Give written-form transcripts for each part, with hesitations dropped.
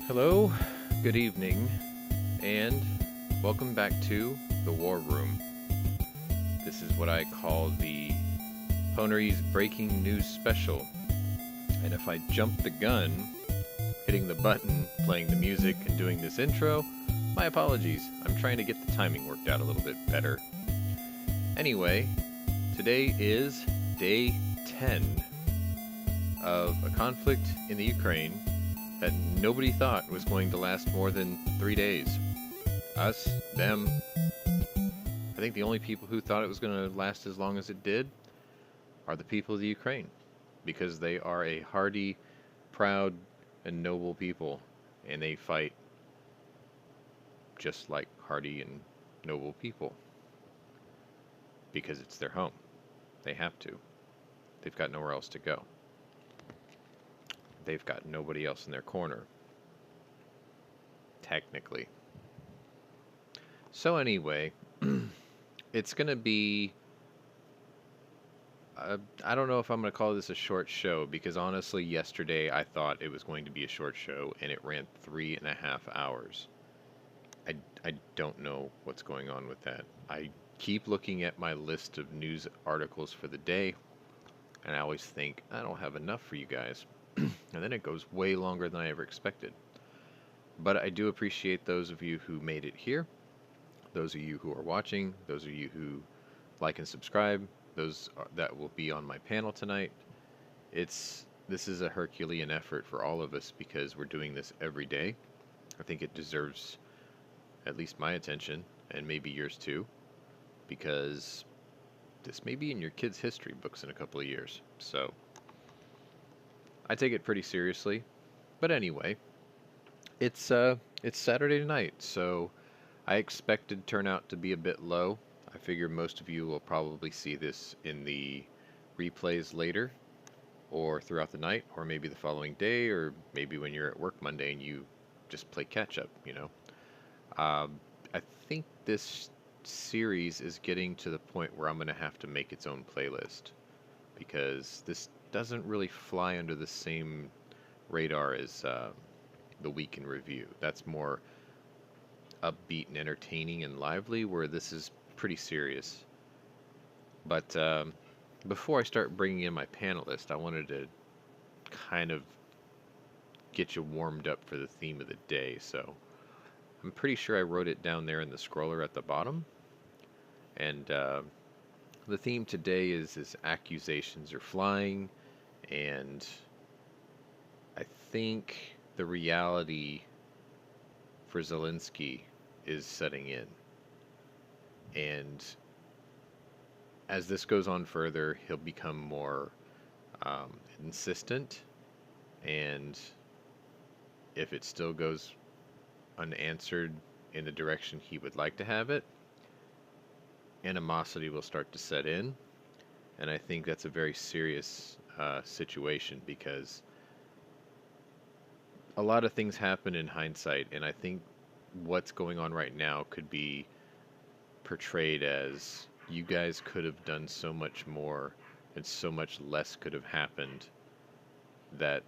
Hello, good evening, and welcome back to the War Room. This is what I call the Pwnery's Breaking News Special. And if I jump the gun, hitting the button, playing the music, and doing this intro, my apologies. I'm trying to get the timing worked out a little bit better. Anyway, today is day 10 of a conflict in the Ukraine that nobody thought was going to last more than 3 days. Us, them. I think the only people who thought it was going to last as long as it did are the people of the Ukraine, because they are a hardy, proud, and noble people, and they fight just like hardy and noble people, because it's their home. They have to. They've got nowhere else to go. They've got nobody else in their corner, technically. So anyway, it's going to be, I don't know if I'm going to call this a short show, because honestly, yesterday I thought it was going to be a short show, and it ran 3.5 hours. I don't know what's going on with that. I keep looking at my list of news articles for the day, and I always think, I don't have enough for you guys. And then it goes way longer than I ever expected. But I do appreciate those of you who made it here, those of you who are watching, those of you who like and subscribe, that will be on my panel tonight. This is a Herculean effort for all of us, because we're doing this every day. I think it deserves at least my attention, and maybe yours too, because this may be in your kids' history books in a couple of years. So I take it pretty seriously. But anyway, it's Saturday night, so I expected turnout to be a bit low. I figure most of you will probably see this in the replays later, or throughout the night, or maybe the following day, or maybe when you're at work Monday and you just play catch up, I think this series is getting to the point where I'm going to have to make its own playlist, because this doesn't really fly under the same radar as the week in review. That's more upbeat and entertaining and lively, where this is pretty serious. But before I start bringing in my panelist, I wanted to kind of get you warmed up for the theme of the day. So I'm pretty sure I wrote it down there in the scroller at the bottom. And the theme today is accusations are flying, and I think the reality for Zelensky is setting in. And as this goes on further, he'll become more insistent, and if it still goes unanswered in the direction he would like to have it, animosity will start to set in. And I think that's a very serious situation, because a lot of things happen in hindsight, and I think what's going on right now could be portrayed as, you guys could have done so much more, and so much less could have happened, that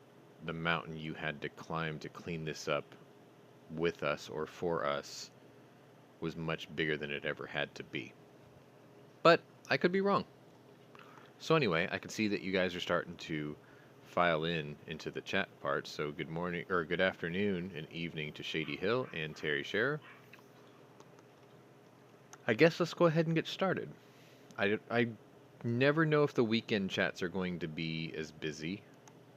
the mountain you had to climb to clean this up with us or for us was much bigger than it ever had to be. But I could be wrong. So anyway, I can see that you guys are starting to file into the chat part. So good morning, or good afternoon and evening to Shady Hill and Terry Scherer. I guess let's go ahead and get started. I never know if the weekend chats are going to be as busy,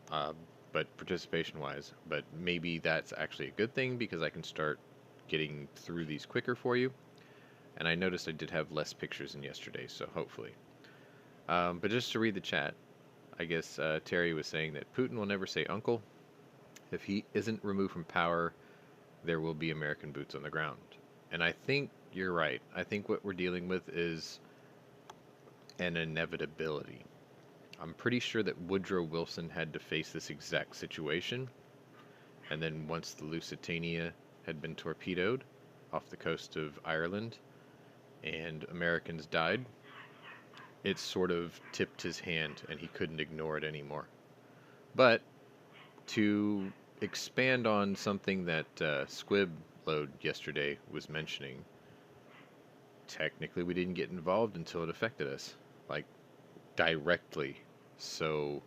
but participation-wise. But maybe that's actually a good thing, because I can start getting through these quicker for you. And I noticed I did have less pictures than yesterday, so hopefully. But just to read the chat, I guess Terry was saying that Putin will never say uncle. If he isn't removed from power, there will be American boots on the ground. And I think you're right. I think what we're dealing with is an inevitability. I'm pretty sure that Woodrow Wilson had to face this exact situation. And then once the Lusitania had been torpedoed off the coast of Ireland and Americans died, it sort of tipped his hand and he couldn't ignore it anymore. But to expand on something that Squib Load yesterday was mentioning, technically we didn't get involved until it affected us, like directly. So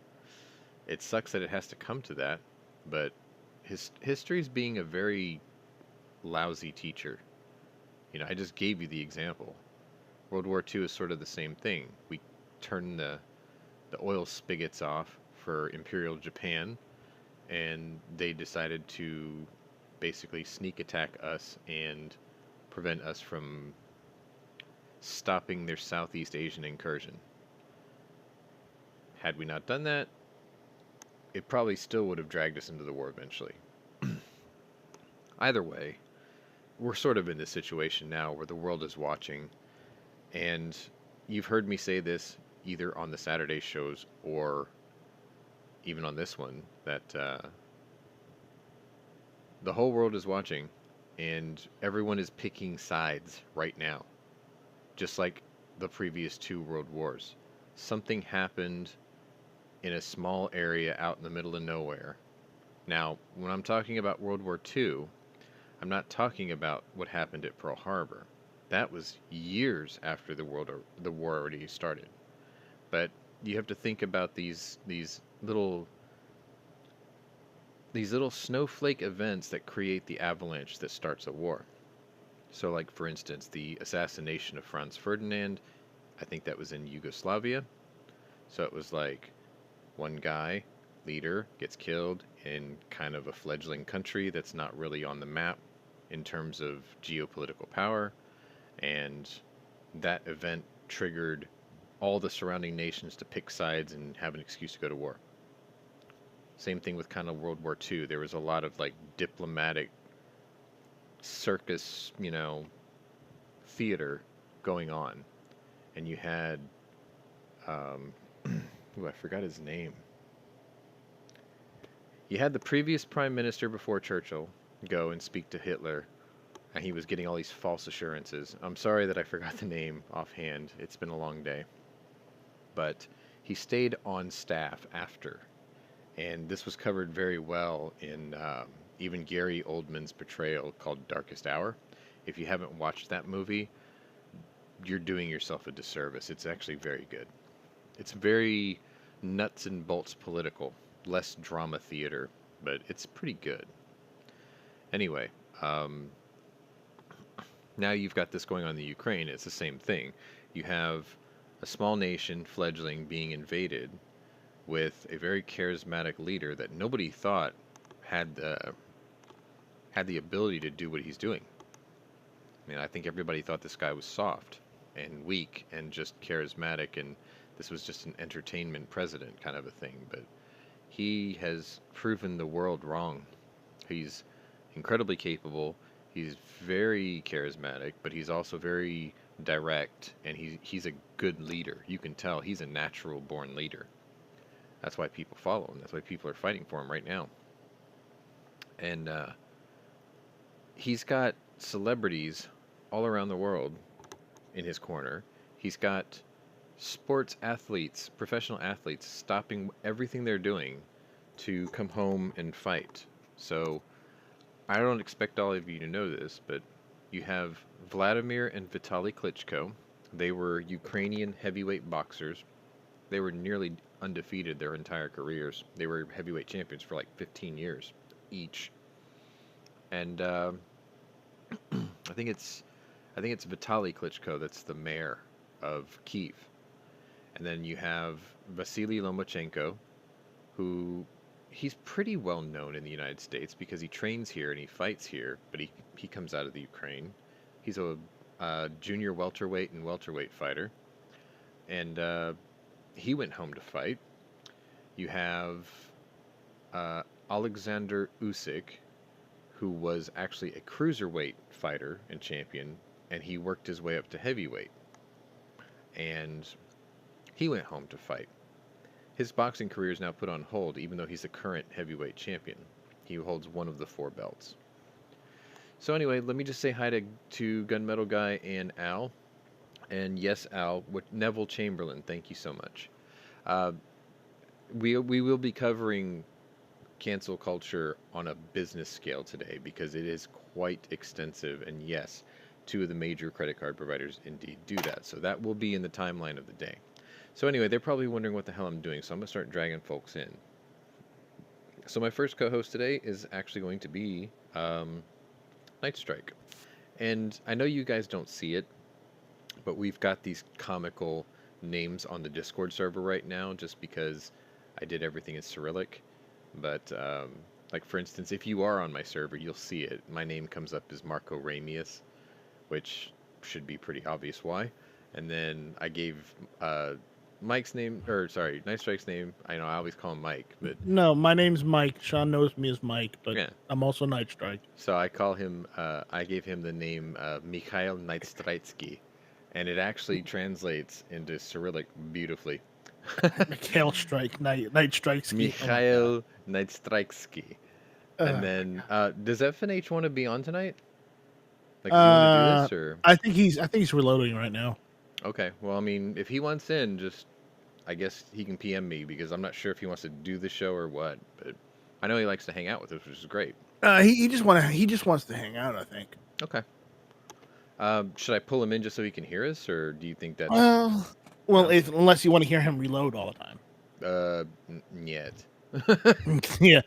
it sucks that it has to come to that, but history's being a very lousy teacher. You know, I just gave you the example. World War II is sort of the same thing. We turned the oil spigots off for Imperial Japan, and they decided to basically sneak attack us and prevent us from stopping their Southeast Asian incursion. Had we not done that, it probably still would have dragged us into the war eventually. Either way, we're sort of in this situation now where the world is watching, and you've heard me say this either on the Saturday shows or even on this one, that the whole world is watching, and everyone is picking sides right now, just like the previous two world wars. Something happened in a small area out in the middle of nowhere. Now, when I'm talking about World War II, I'm not talking about what happened at Pearl Harbor. That was years after the war already started. But you have to think about these little snowflake events that create the avalanche that starts a war. So, like for instance, the assassination of Franz Ferdinand, I think that was in Yugoslavia. So it was like one guy, leader, gets killed in kind of a fledgling country that's not really on the map in terms of geopolitical power, and that event triggered all the surrounding nations to pick sides and have an excuse to go to war. Same thing with kind of World War II. There was a lot of like diplomatic circus, theater going on. And you had, I forgot his name. You had the previous prime minister before Churchill go and speak to Hitler, and he was getting all these false assurances. I'm sorry that I forgot the name offhand. It's been a long day. But he stayed on staff after. And this was covered very well in even Gary Oldman's portrayal called Darkest Hour. If you haven't watched that movie, you're doing yourself a disservice. It's actually very good. It's very nuts and bolts political, less drama theater, but it's pretty good. Anyway, now you've got this going on in the Ukraine. It's the same thing. You have a small nation, fledgling, being invaded with a very charismatic leader that nobody thought had the ability to do what he's doing. I mean, I think everybody thought this guy was soft and weak and just charismatic, and this was just an entertainment president kind of a thing. But he has proven the world wrong. He's incredibly capable. He's very charismatic, but he's also very direct, and he's a good leader. You can tell he's a natural born leader. That's why people follow him. That's why people are fighting for him right now. And he's got celebrities all around the world in his corner. He's got sports athletes, professional athletes, stopping everything they're doing to come home and fight. So I don't expect all of you to know this, but you have Vladimir and Vitali Klitschko. They were Ukrainian heavyweight boxers. They were nearly undefeated their entire careers. They were heavyweight champions for like 15 years each. And I think it's Vitali Klitschko that's the mayor of Kyiv. And then you have Vasily Lomachenko, who he's pretty well known in the United States because he trains here and he fights here, but he comes out of the Ukraine. He's a junior welterweight and welterweight fighter. And he went home to fight. You have Alexander Usyk, who was actually a cruiserweight fighter and champion, and he worked his way up to heavyweight. And he went home to fight. His boxing career is now put on hold, even though he's the current heavyweight champion. He holds one of the 4 belts. So anyway, let me just say hi to Gunmetal Guy and Al. And yes, Al, Neville Chamberlain, thank you so much. We will be covering cancel culture on a business scale today because it is quite extensive. And yes, two of the major credit card providers indeed do that. So that will be in the timeline of the day. So anyway, they're probably wondering what the hell I'm doing. So I'm going to start dragging folks in. So my first co-host today is actually going to be Night Strike. And I know you guys don't see it, but we've got these comical names on the Discord server right now just because I did everything in Cyrillic. But, like, for instance, if you are on my server, you'll see it. My name comes up as Marco Ramius, which should be pretty obvious why. And then I gave Mike's name, or sorry, Night Strike's name. I know I always call him Mike, but No, my name's Mike. Sean knows me as Mike, but yeah. I'm also Night Strike. So I call him, I gave him the name Mikhail Nightstritsky, and it actually translates into Cyrillic beautifully. Mikhail Strike, Night Strike Ski. Mikhail Nightstritsky. And then, does FNH want to be on tonight? Like, do you want to do this, or? I think he's reloading right now. Okay, well, I mean, if he wants in, just, I guess he can PM me, because I'm not sure if he wants to do the show or what, but I know he likes to hang out with us, which is great. He just wants to hang out, I think. Okay. Should I pull him in just so he can hear us, or do you think that's... Well, unless you want to hear him reload all the time. Yet. Yeah,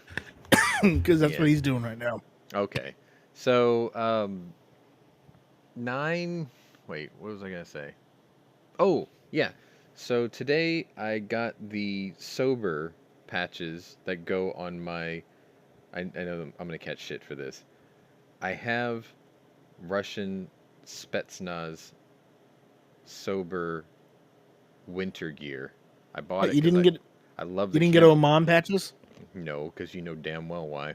because that's what he's doing right now. Okay. So, 9... Wait, what was I going to say? Oh, yeah. So today I got the sober patches that go on my... I know I'm going to catch shit for this. I have Russian Spetsnaz sober winter gear. I bought it. You didn't get. I love. You didn't get Oman patches? No, because you know damn well why.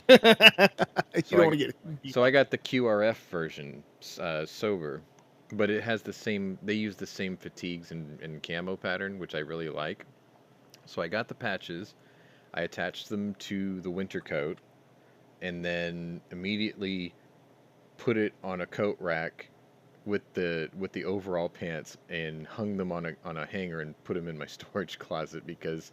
You don't want to get. So I got the QRF version, sober, but it has the same. They use the same fatigues and camo pattern, which I really like. So I got the patches. I attached them to the winter coat, and then immediately put it on a coat rack with the overall pants and hung them on a hanger and put them in my storage closet because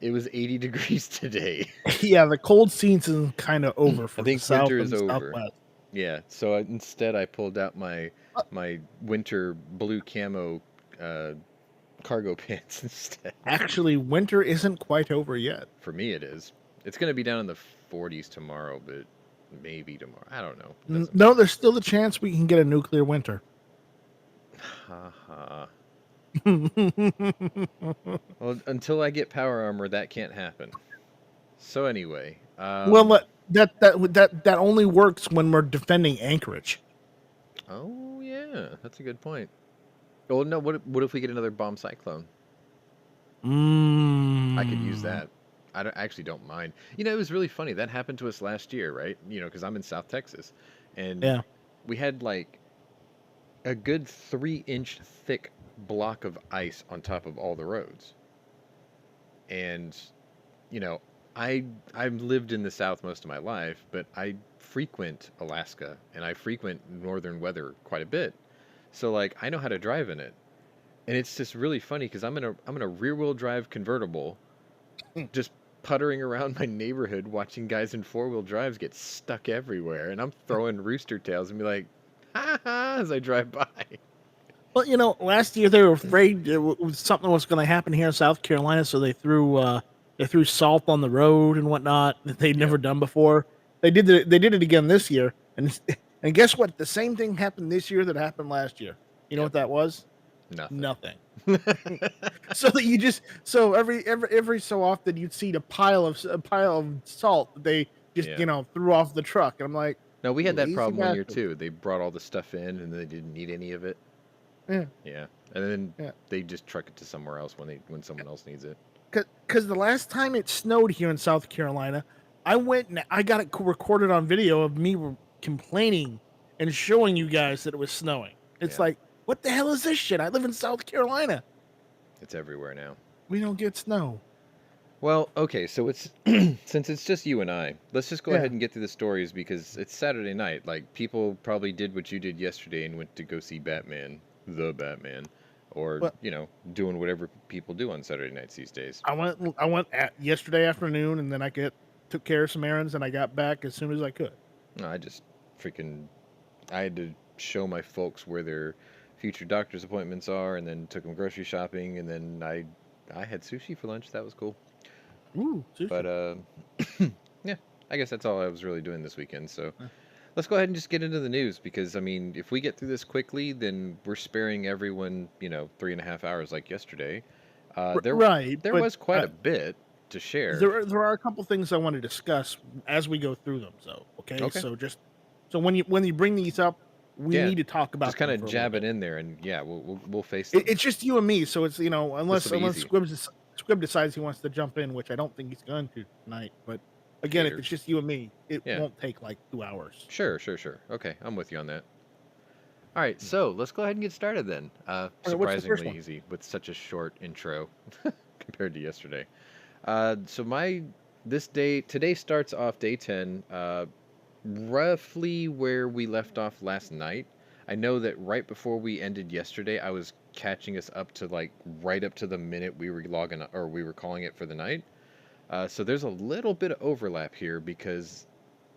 it was 80 degrees today. Yeah, the cold season's kind of over for I think the winter is over. Southwest. Yeah, so instead I pulled out my winter blue camo cargo pants instead. Actually, winter isn't quite over yet. For me, it is. It's going to be down in the 40s tomorrow, but maybe tomorrow. I don't know. No, there's still a chance we can get a nuclear winter. Haha. Well, until I get power armor, that can't happen. So anyway, well, that only works when we're defending Anchorage. Oh yeah, that's a good point. Well, no. What if we get another bomb cyclone? I could use that. I actually don't mind. You know, it was really funny. That happened to us last year, right? You know, because I'm in South Texas, and we had like a good 3-inch thick block of ice on top of all the roads. And, you know, I've lived in the South most of my life, but I frequent Alaska and I frequent northern weather quite a bit. So like I know how to drive in it. And it's just really funny because I'm in a rear-wheel drive convertible just puttering around my neighborhood watching guys in 4-wheel drives get stuck everywhere, and I'm throwing rooster tails and be like, ha ha, as I drive by. Well, you know, last year they were afraid something was going to happen here in South Carolina, so they threw salt on the road and whatnot that they'd never done before. They did it again this year, and guess what? The same thing happened this year that happened last year. You know what that was? Nothing. So that so every so often you'd see a pile of salt that they just threw off the truck, and I'm like, no, we had that problem one year too. They brought all the stuff in and they didn't need any of it. Yeah, and then they just truck it to somewhere else when someone else needs it. Because the last time it snowed here in South Carolina, I went and I got it recorded on video of me complaining and showing you guys that it was snowing. It's like, what the hell is this shit? I live in South Carolina. It's everywhere now. We don't get snow. Well, okay, so it's since it's just you and I, let's just go ahead and get through the stories because it's Saturday night. Like, people probably did what you did yesterday and went to go see Batman, the Batman, or doing whatever people do on Saturday nights these days. I went yesterday afternoon, and then I get took care of some errands, and I got back as soon as I could. No, I just freaking I had to show my folks where their future doctor's appointments are, and then took them grocery shopping, and then I had sushi for lunch. That was cool. Ooh, But sushi. yeah, I guess that's all I was really doing this weekend. So Uh, let's go ahead and just get into the news because I mean, if we get through this quickly, then we're sparing everyone, 3.5 hours like yesterday. Uh, there Right, there but was quite a bit to share. there are a couple things I want to discuss as we go through them. So okay, Okay. so when you bring these up, we Yeah, need to talk just about kind them of for a little jab it bit. in there, and yeah, we'll face them. It's just you and me, so it's This will be unless easy. Squib decides he wants to jump in, which I don't think he's going to tonight. But again, if Hater. it's just you and me, it Yeah. won't take like 2 hours. Sure. Okay, I'm with you on that. All right, so let's go ahead and get started then. Okay, what's the first Surprisingly one? easy with such a short intro compared to yesterday. So today starts off day 10, roughly where we left off last night. I know that right before we ended yesterday, I was catching us up to like right up to the minute we were logging or we were calling it for the night. So there's a little bit of overlap here because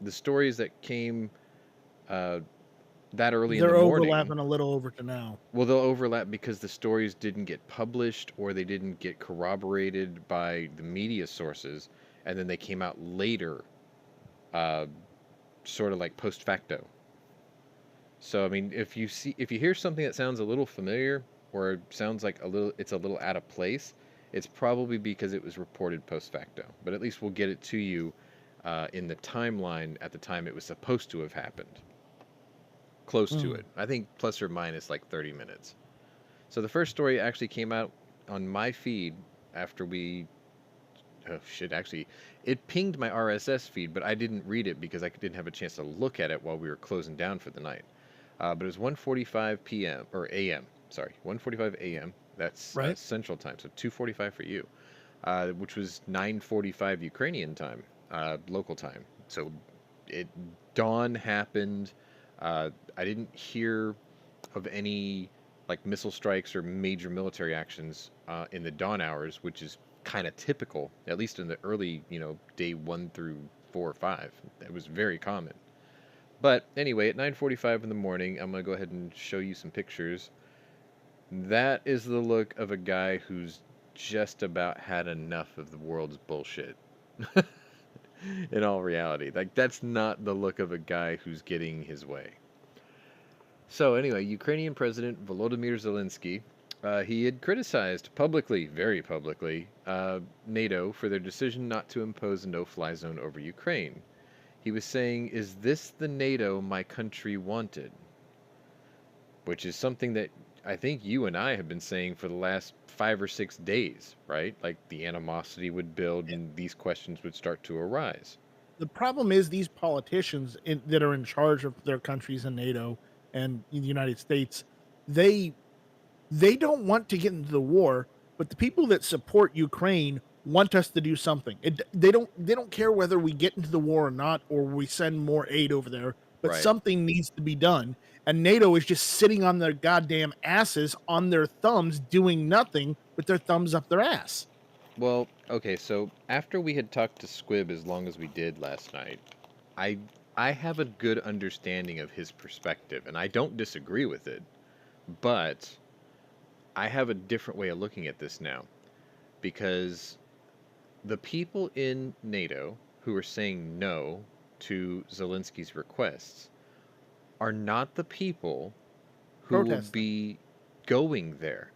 the stories that came uh, that early in the They're morning, overlapping a little over to now. well, they'll overlap because the stories didn't get published or they didn't get corroborated by the media sources, and then they came out later, uh, sort of like post facto. So I mean, if you hear something that sounds a little familiar or sounds like it's a little out of place, it's probably because it was reported post facto. But at least we'll get it to you in the timeline at the time it was supposed to have happened. Close to Mm. it. I think plus or minus like 30 minutes. So the first story actually came out on my feed after we. Oh shit! Actually, it pinged my RSS feed, but I didn't read it because I didn't have a chance to look at it while we were closing down for the night. But it was 1:45 p.m. or a.m. Sorry, 1:45 a.m. That's Right. Central Time, so 2:45 for you, which was 9:45 Ukrainian time, local time. So it dawn happened. I didn't hear of any like missile strikes or major military actions in the dawn hours, which is kind of typical, at least in the early, day 1 through 4 or 5. It was very common. But anyway, at 9:45 in the morning, I'm gonna go ahead and show you some pictures. That is the look of a guy who's just about had enough of the world's bullshit. In all reality, like that's not the look of a guy who's getting his way. So anyway, Ukrainian President Volodymyr Zelensky, he had criticized publicly, very publicly, NATO for their decision not to impose a no-fly zone over Ukraine. He was saying, "Is this the NATO my country wanted?" Which is something that I think you and I have been saying for the last 5 or 6 days, right? Like the animosity would build and these questions would start to arise. The problem is these politicians that are in charge of their countries in NATO and in the United States, they they don't want to get into the war, but the people that support Ukraine want us to do something. They don't care whether we get into the war or not, or we send more aid over there, but Right. something needs to be done. And NATO is just sitting on their goddamn asses, on their thumbs, doing nothing with their thumbs up their ass. Well, okay, so after we had talked to Squib as long as we did last night, I I have a good understanding of his perspective, and I don't disagree with it, but I have a different way of looking at this now because the people in NATO who are saying no to Zelensky's requests are not the people who will Protesting. be going there.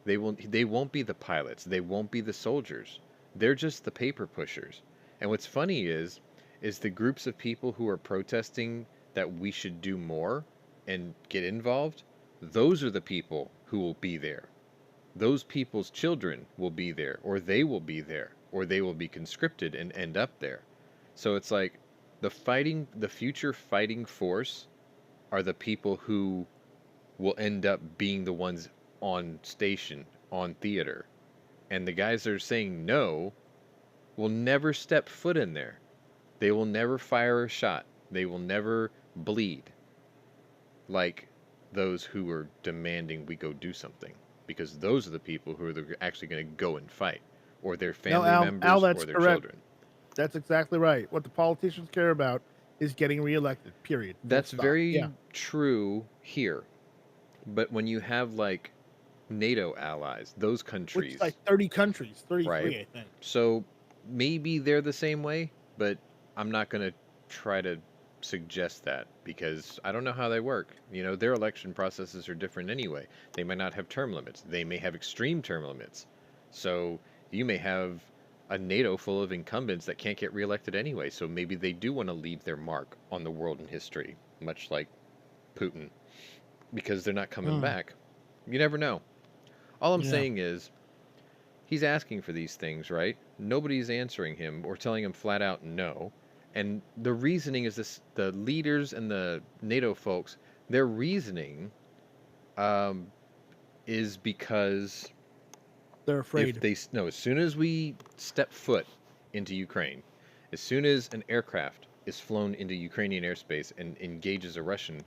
They won't be the pilots. They won't be the soldiers. They're just the paper pushers. And what's funny is the groups of people who are protesting that we should do more and get involved, those are the people who will be there. Those people's children will be there, or they will be there, or they will be conscripted and end up there. So it's like the future fighting force are the people who will end up being the ones on station, on theater. And the guys that are saying no will never step foot in there. They will never fire a shot. They will never bleed like those who are demanding we go do something. Because those are the people who are actually going to go and fight, or their No, family Al, members, or that's their correct. children. That's exactly right. What the politicians care about is getting reelected. Period. Full That's stop. Yeah. very true here. But when you have like NATO allies, those Which is like countries, 30 countries, right? 33, I think. So maybe they're the same way, but I'm not going to try to suggest that because I don't know how they work. You know, their election processes are different anyway. They might not have term limits. They may have extreme term limits. So you may have a NATO full of incumbents that can't get reelected anyway. So maybe they do want to leave their mark on the world and history, much like Putin, because they're not coming Mm, back. You never know. All I'm yeah. saying is he's asking for these things, right? Nobody's answering him or telling him flat out no. And the reasoning is this: the leaders and the NATO folks, their reasoning um, is because They're if afraid. they no, as soon as we step foot into Ukraine, as soon as an aircraft is flown into Ukrainian airspace and engages a Russian,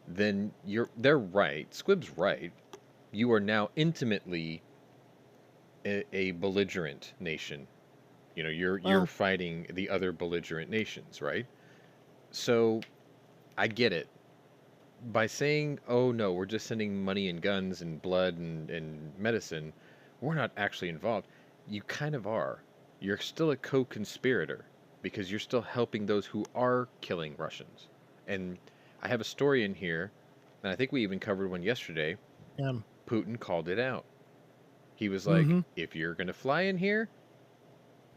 then they're right. Squib's right. You are now intimately a belligerent nation. You know, you're Well, fighting the other belligerent nations, right? So I get it. By saying, "Oh no, we're just sending money and guns and blood and medicine," we're not actually involved. You kind of are. You're still a co-conspirator because you're still helping those who are killing Russians. And I have a story in here, and I think we even covered one yesterday. um, Putin called it out. He was like, mm-hmm. "If you're going to fly in here,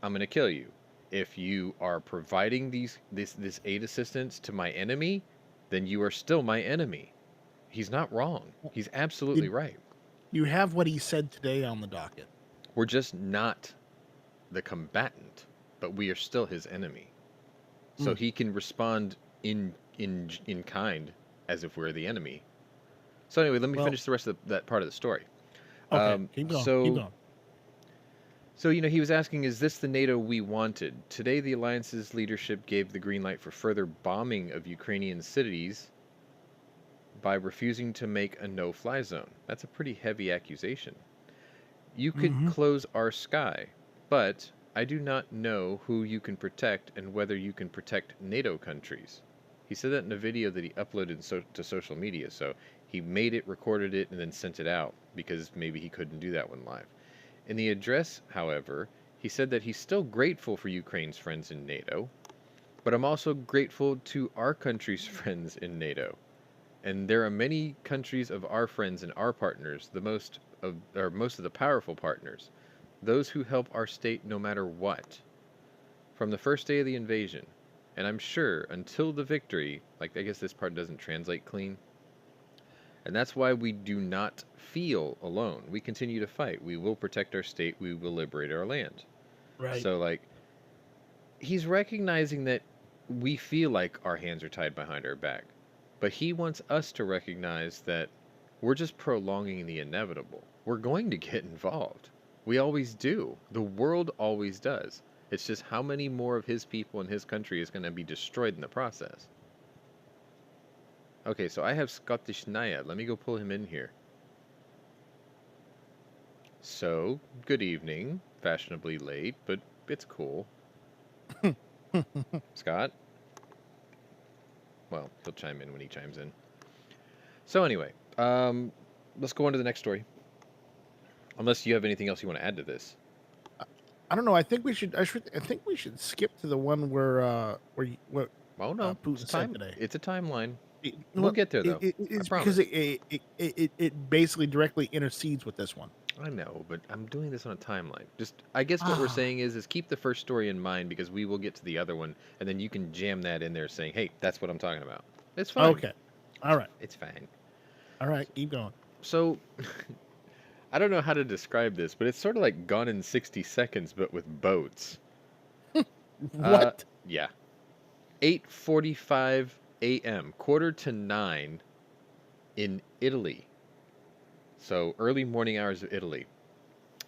I'm going to kill you. If you are providing this aid assistance to my enemy, then you are still my enemy." He's not wrong. He's absolutely You, right. you have what he said today on the docket. We're just not the combatant, but we are still his enemy. So Mm, he can respond in kind as if we're the enemy. So anyway, let me well, finish the rest of that part of the story. okay. Um, Keep going. Keep so going. So, you know, he was asking, is this the NATO we wanted? Today, the alliance's leadership gave the green light for further bombing of Ukrainian cities by refusing to make a no-fly zone. That's a pretty heavy accusation. You could Mm-hmm. close our sky, but I do not know who you can protect and whether you can protect NATO countries. He said that in a video that he uploaded to social media, so he made it, recorded it, and then sent it out because maybe he couldn't do that one live. In the address, however, he said that he's still grateful for Ukraine's friends in NATO, but I'm also grateful to our country's friends in NATO. And there are many countries of our friends and our partners, most of the powerful partners, those who help our state no matter what, from the first day of the invasion. And I'm sure until the victory, like I guess this part doesn't translate clean, and that's why we do not feel alone. We continue to fight. We will protect our state. We will liberate our land. Right. So, like, he's recognizing that we feel like our hands are tied behind our back. But he wants us to recognize that we're just prolonging the inevitable. We're going to get involved. We always do. The world always does. It's just how many more of his people in his country is going to be destroyed in the process. Okay, so I have Scottish Naya. Let me go pull him in here. So, good evening. Fashionably late, but it's cool. Scott? Well, he'll chime in when he chimes in. So anyway, let's go on to the next story. Unless you have anything else you want to add to this. I don't know. I think we should. I think we should skip to the one what Oh no, Putin said today. it's a timeline. We'll Well, get there though. I it's because promise. it basically directly intercedes with this one. I know, but I'm doing this on a timeline. Just, I guess what we're Ah, saying is keep the first story in mind because we will get to the other one, and then you can jam that in there, saying, "Hey, that's what I'm talking about." It's fine. okay. All right. It's fine. All right. Keep going. So, I don't know how to describe this, but it's sort of like Gone in 60 Seconds, but with boats. Uh, What? yeah. 8:45 a.m., quarter to 9 in Italy. So, early morning hours of Italy.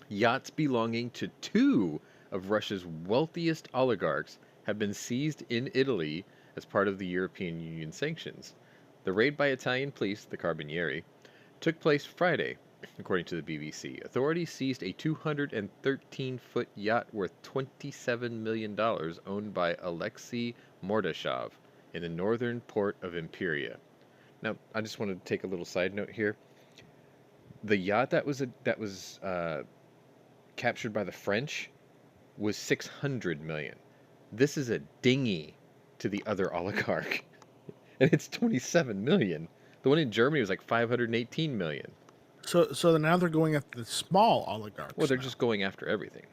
Yachts belonging to two of Russia's wealthiest oligarchs have been seized in Italy as part of the European Union sanctions. The raid by Italian police, the Carabinieri, took place Friday, according to the BBC. Authorities seized a 213-foot yacht worth $27 million owned by Alexei Mordashov in the northern port of Imperia. Now, I just wanted to take a little side note here. The yacht that was captured by the French was 600 million. This is a dinghy to the other oligarch, and it's 27 million. The one in Germany was like 518 million. So now they're going after the small oligarchs. Well, they're now. just going after everything.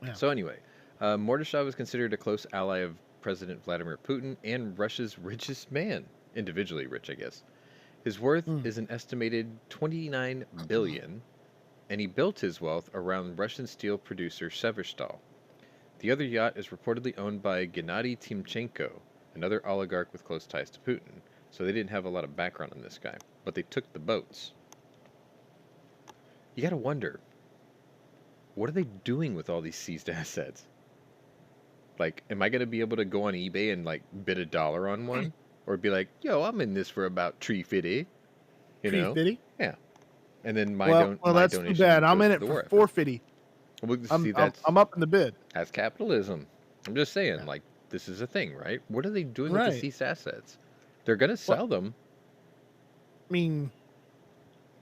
Yeah. So anyway, Mordashov is considered a close ally of President Vladimir Putin and Russia's richest man, individually rich, I guess. His worth is an estimated 29 billion, and he built his wealth around Russian steel producer Severstal. The other yacht is reportedly owned by Gennady Timchenko, another oligarch with close ties to Putin. So they didn't have a lot of background on this guy, but they took the boats. You gotta wonder, what are they doing with all these seized assets? Like, am I gonna be able to go on eBay and like bid $1 on one, or be like, "Yo, I'm in this for about $350," you know? $350? Yeah. And then my that's too donation bad. I'm goes in to it the for war effort. $450. Well, see, I'm up in the bid. that's capitalism. I'm just saying, Yeah. like, this is a thing, right? What are they doing with Right. the seized assets? They're gonna sell them. I mean,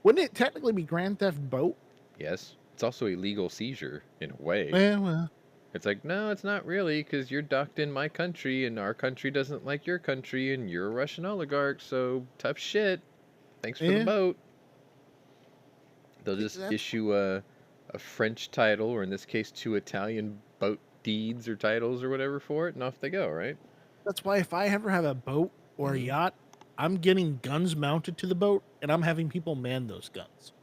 wouldn't it technically be Grand Theft Boat? Yes. It's also a legal seizure in a way. Yeah, well, It's like, no, it's not really, because you're docked in my country, and our country doesn't like your country, and you're a Russian oligarch, so tough shit. Thanks for the Yeah. boat. They'll See, just that's- issue a French title, or in this case, 2 Italian boat deeds or titles or whatever for it, and off they go, right? that's why if I ever have a boat or a Mhm. yacht, I'm getting guns mounted to the boat, and I'm having people man those guns.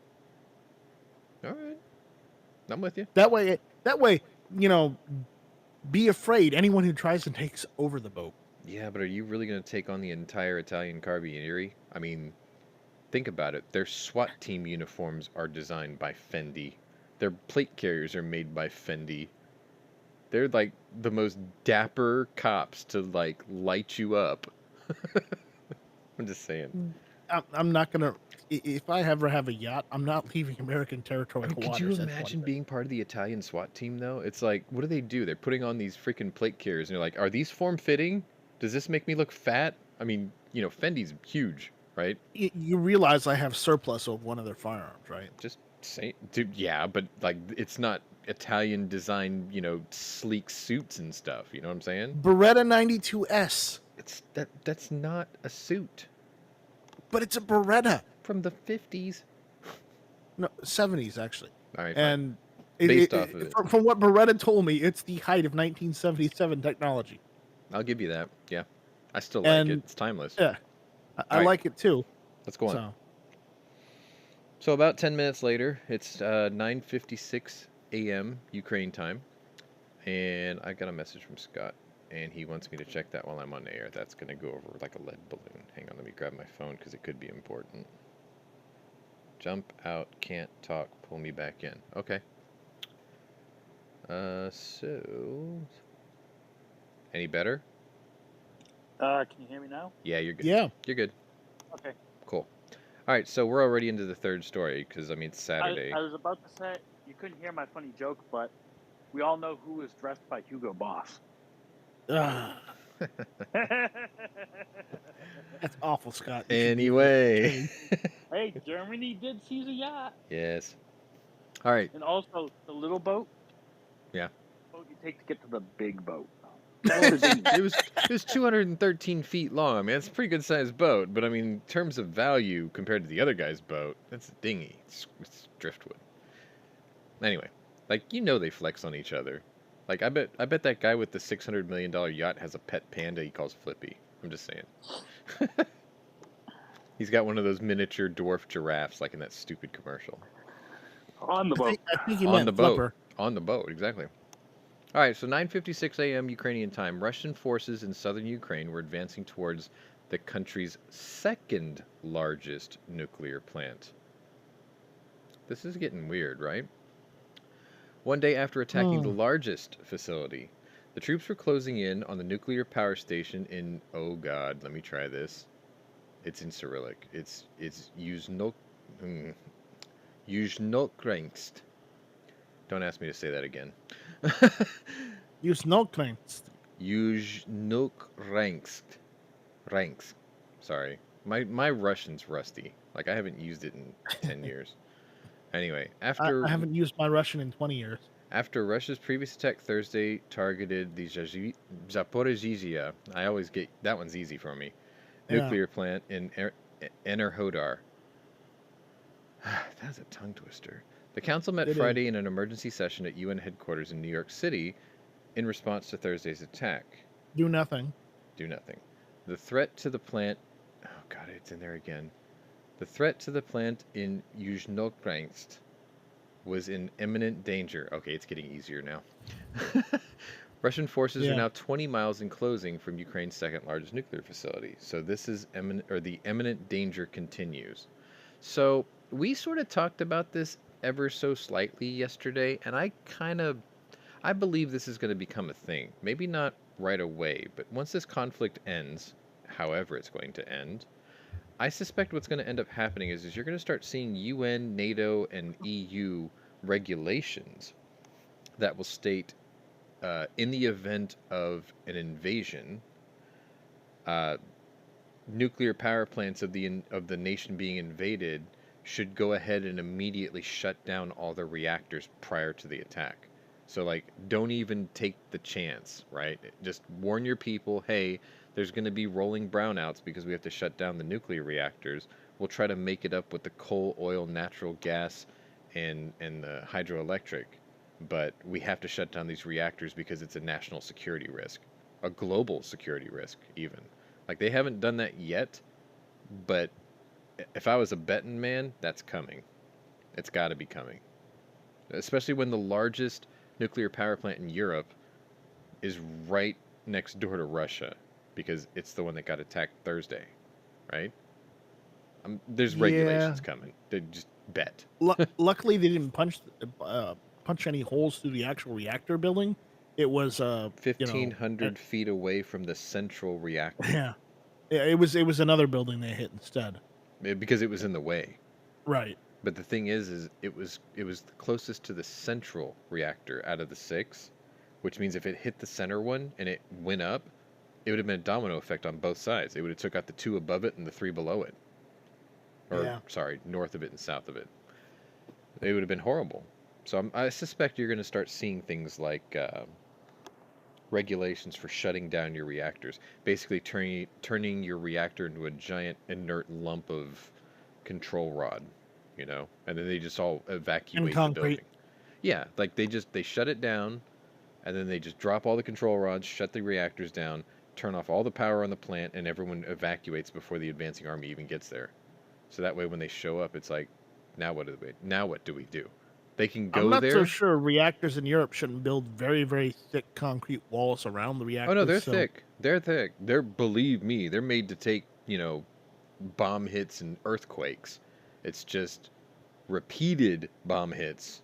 All right. I'm with you. That way, you know, be afraid anyone who tries to take over the boat. Yeah, but are you really going to take on the entire Italian Carabinieri? I mean, think about it. Their SWAT team uniforms are designed by Fendi. Their plate carriers are made by Fendi. They're like the most dapper cops to like light you up. I'm just saying. I'm not gonna. If I ever have a yacht, I'm not leaving American territorial Could waters. you that's one imagine thing. being part of the Italian SWAT team though? It's like, what do they do? They're putting on these freaking plate carriers and you're like, are these form fitting? Does this make me look fat? I mean, Fendi's huge, right? You realize I have surplus of one of their firearms, right? Just say, dude, yeah, but like, it's not Italian designed, sleek suits and stuff. You know what I'm saying? Beretta 92S, That's not a suit but it's a Beretta. from the 50s. No, 70s actually. All right, fine. And Based off of it. From what Beretta told me, it's the height of 1977 technology. I'll give you that. Yeah, I still like it. And- It's timeless. Yeah, I Right. like it too. Let's go on. So So about 10 minutes later, it's 9:56 a.m. Ukraine time, and I got a message from Scott, and he wants me to check that while I'm on air. That's going to go over like a lead balloon. Hang on, let me grab my phone because it could be important. Jump out, can't talk, pull me back in. Okay. So... Any better? Can you hear me now? Yeah, you're good. yeah, You're good. Okay. Cool. All right, so we're already into the third story because, I mean, it's Saturday. I was about to say, you couldn't hear my funny joke, but we all know who was dressed by Hugo Boss. that's awful, Scott. Anyway. Hey, Germany did seize a yacht. Yes. All right. And also, the little boat. Yeah. Boat you take to get to the big boat. It was 213 feet long. I mean, it's a pretty good sized boat, but I mean, in terms of value compared to the other guy's boat, that's a dinghy. It's driftwood. Anyway, like they flex on each other. Like I bet that guy with the $600 million yacht has a pet panda he calls Flippy. I'm just saying. He's got one of those miniature dwarf giraffes, like in that stupid commercial. On the boat. I think he On meant the boat. flipper. On the boat, exactly. All right, so 9:56 a.m. Ukrainian time, Russian forces in southern Ukraine were advancing towards the country's second largest nuclear plant. This is getting weird, right? One day after attacking the largest facility, the troops were closing in on the nuclear power station in, oh god, let me try this. It's in Cyrillic. It's Yuzhnokrensk. Don't ask me to say that again. Use no claims. Yuzhnokrensk. Ranks. Sorry. My Russian's rusty. Like, I haven't used it in 10 years. Anyway, I haven't used my Russian in 20 years. after Russia's previous attack Thursday targeted the Zaporizhzhia, I always get that one's easy for me, Yeah. nuclear plant in Enerhodar. That's a tongue twister. The council met It Friday in an emergency session at UN headquarters in New York City in response to Thursday's attack. Do nothing. Do nothing. The threat to the plant... Oh, God, it's in there again. The threat to the plant in Yuzhnokrensk was in imminent danger. Okay, it's getting easier now. Russian forces are now 20 miles enclosing from Ukraine's second largest nuclear facility. So this is the imminent danger continues. So we sort of talked about this ever so slightly yesterday, and I believe this is going to become a thing. Maybe not right away, but once this conflict ends, however it's going to end, I suspect what's going to end up happening is you're going to start seeing UN, NATO, and EU regulations that will state, in the event of an invasion, nuclear power plants of the nation being invaded should go ahead and immediately shut down all the reactors prior to the attack. So, like, don't even take the chance, right? Just warn your people, hey, there's going to be rolling brownouts because we have to shut down the nuclear reactors. We'll try to make it up with the coal, oil, natural gas, and the hydroelectric. But we have to shut down these reactors because it's a national security risk. A global security risk, even. Like, they haven't done that yet, but if I was a betting man, that's coming. It's got to be coming. Especially when the largest nuclear power plant in Europe is right next door to Russia, because it's the one that got attacked Thursday, right? There's regulations coming. They just bet. Luckily, they didn't punch any holes through the actual reactor building. It was 1,500 feet away from the central reactor. Yeah, it was another building they hit instead. Because it was in the way. Right. But the thing is it was the closest to the central reactor out of the 6, which means if it hit the center one and it went up, it would have been a domino effect on both sides. It would have took out the 2 above it and the 3 below it. Or, sorry, north of it and south of it. It would have been horrible. So I suspect you're going to start seeing things like regulations for shutting down your reactors. Basically turning your reactor into a giant inert lump of control rod, you know? And then they just all evacuate the building. Yeah, like they shut it down, and then they just drop all the control rods, shut the reactors down, turn off all the power on the plant, and everyone evacuates before the advancing army even gets there. So that way when they show up, it's like, now what do we do? They can go there. I'm not so sure reactors in Europe shouldn't build very, very thick concrete walls around the reactors. Oh, no, they're thick. They're thick. Believe me, they're made to take, bomb hits and earthquakes. It's just repeated bomb hits.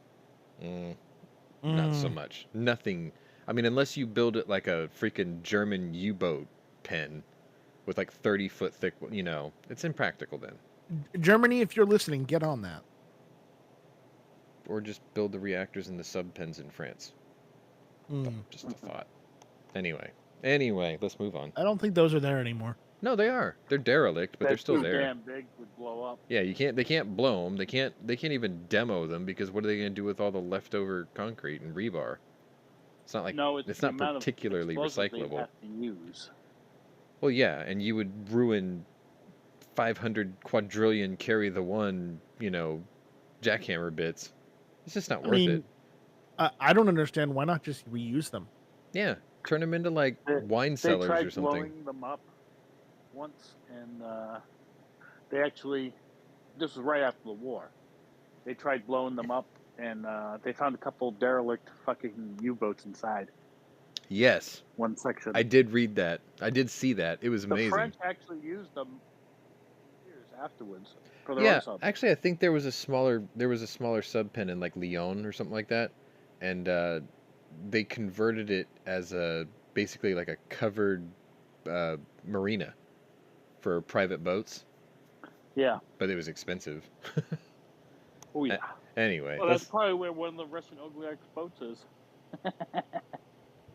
Not so much. Nothing. I mean, unless you build it like a freaking German U-boat pen with like 30-foot thick, it's impractical then. Germany, if you're listening, get on that. Or just build the reactors in the sub-pens in France. Just a thought. Anyway, let's move on. I don't think those are there anymore. No, they are. They're derelict, but they're still there. Damn big would blow up. Yeah, they can't blow them. They can't even demo them because what are they going to do with all the leftover concrete and rebar? It's not like it's not particularly recyclable. Have to use. Well, yeah, and you would ruin 500 quadrillion carry the one, jackhammer bits. It's just not worth it. I don't understand why not just reuse them. Yeah, turn them into like wine cellars or something. They tried blowing them up once, and this was right after the war. They tried blowing them up, and they found a couple derelict fucking U-boats inside. Yes. One section. I did read that. I did see that. It was amazing. The French actually used them years afterwards. Actually, I think there was a smaller sub pen in like Lyon or something like that, and they converted it as basically like a covered marina for private boats. Yeah, but it was expensive. Oh yeah. Anyway, Well, that's probably where one of the Russian oligarchs' boats is.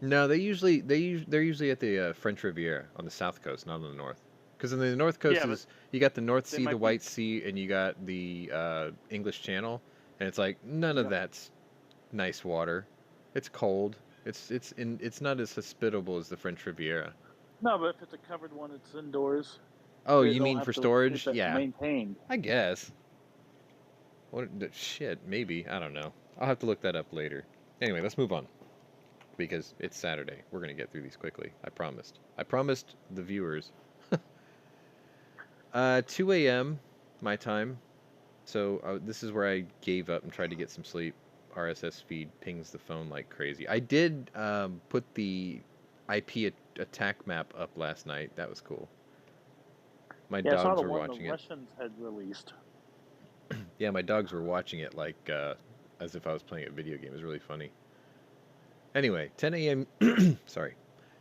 no, they're usually at the French Riviera on the south coast, not on the north. Because on the north coast Yeah, but is you got the North they Sea, the might be. White Sea, and you got the English Channel, and it's like none of Yep. that's nice water. It's cold. It's not as hospitable as the French Riviera. No, but if it's a covered one, it's indoors. Oh, They you don't mean have for to storage? keep it Yeah, maintained. I guess. Shit, maybe. I don't know. I'll have to look that up later. Anyway, let's move on. Because it's Saturday. We're going to get through these quickly. I promised. I promised the viewers. 2 a.m. my time. So this is where I gave up and tried to get some sleep. RSS feed pings the phone like crazy. I did put the IP attack map up last night. That was cool. My Yeah, I saw dogs the were one the watching it. Russians had released. Yeah, my dogs were watching it like as if I was playing a video game. It was really funny. Anyway, 10 a.m. sorry,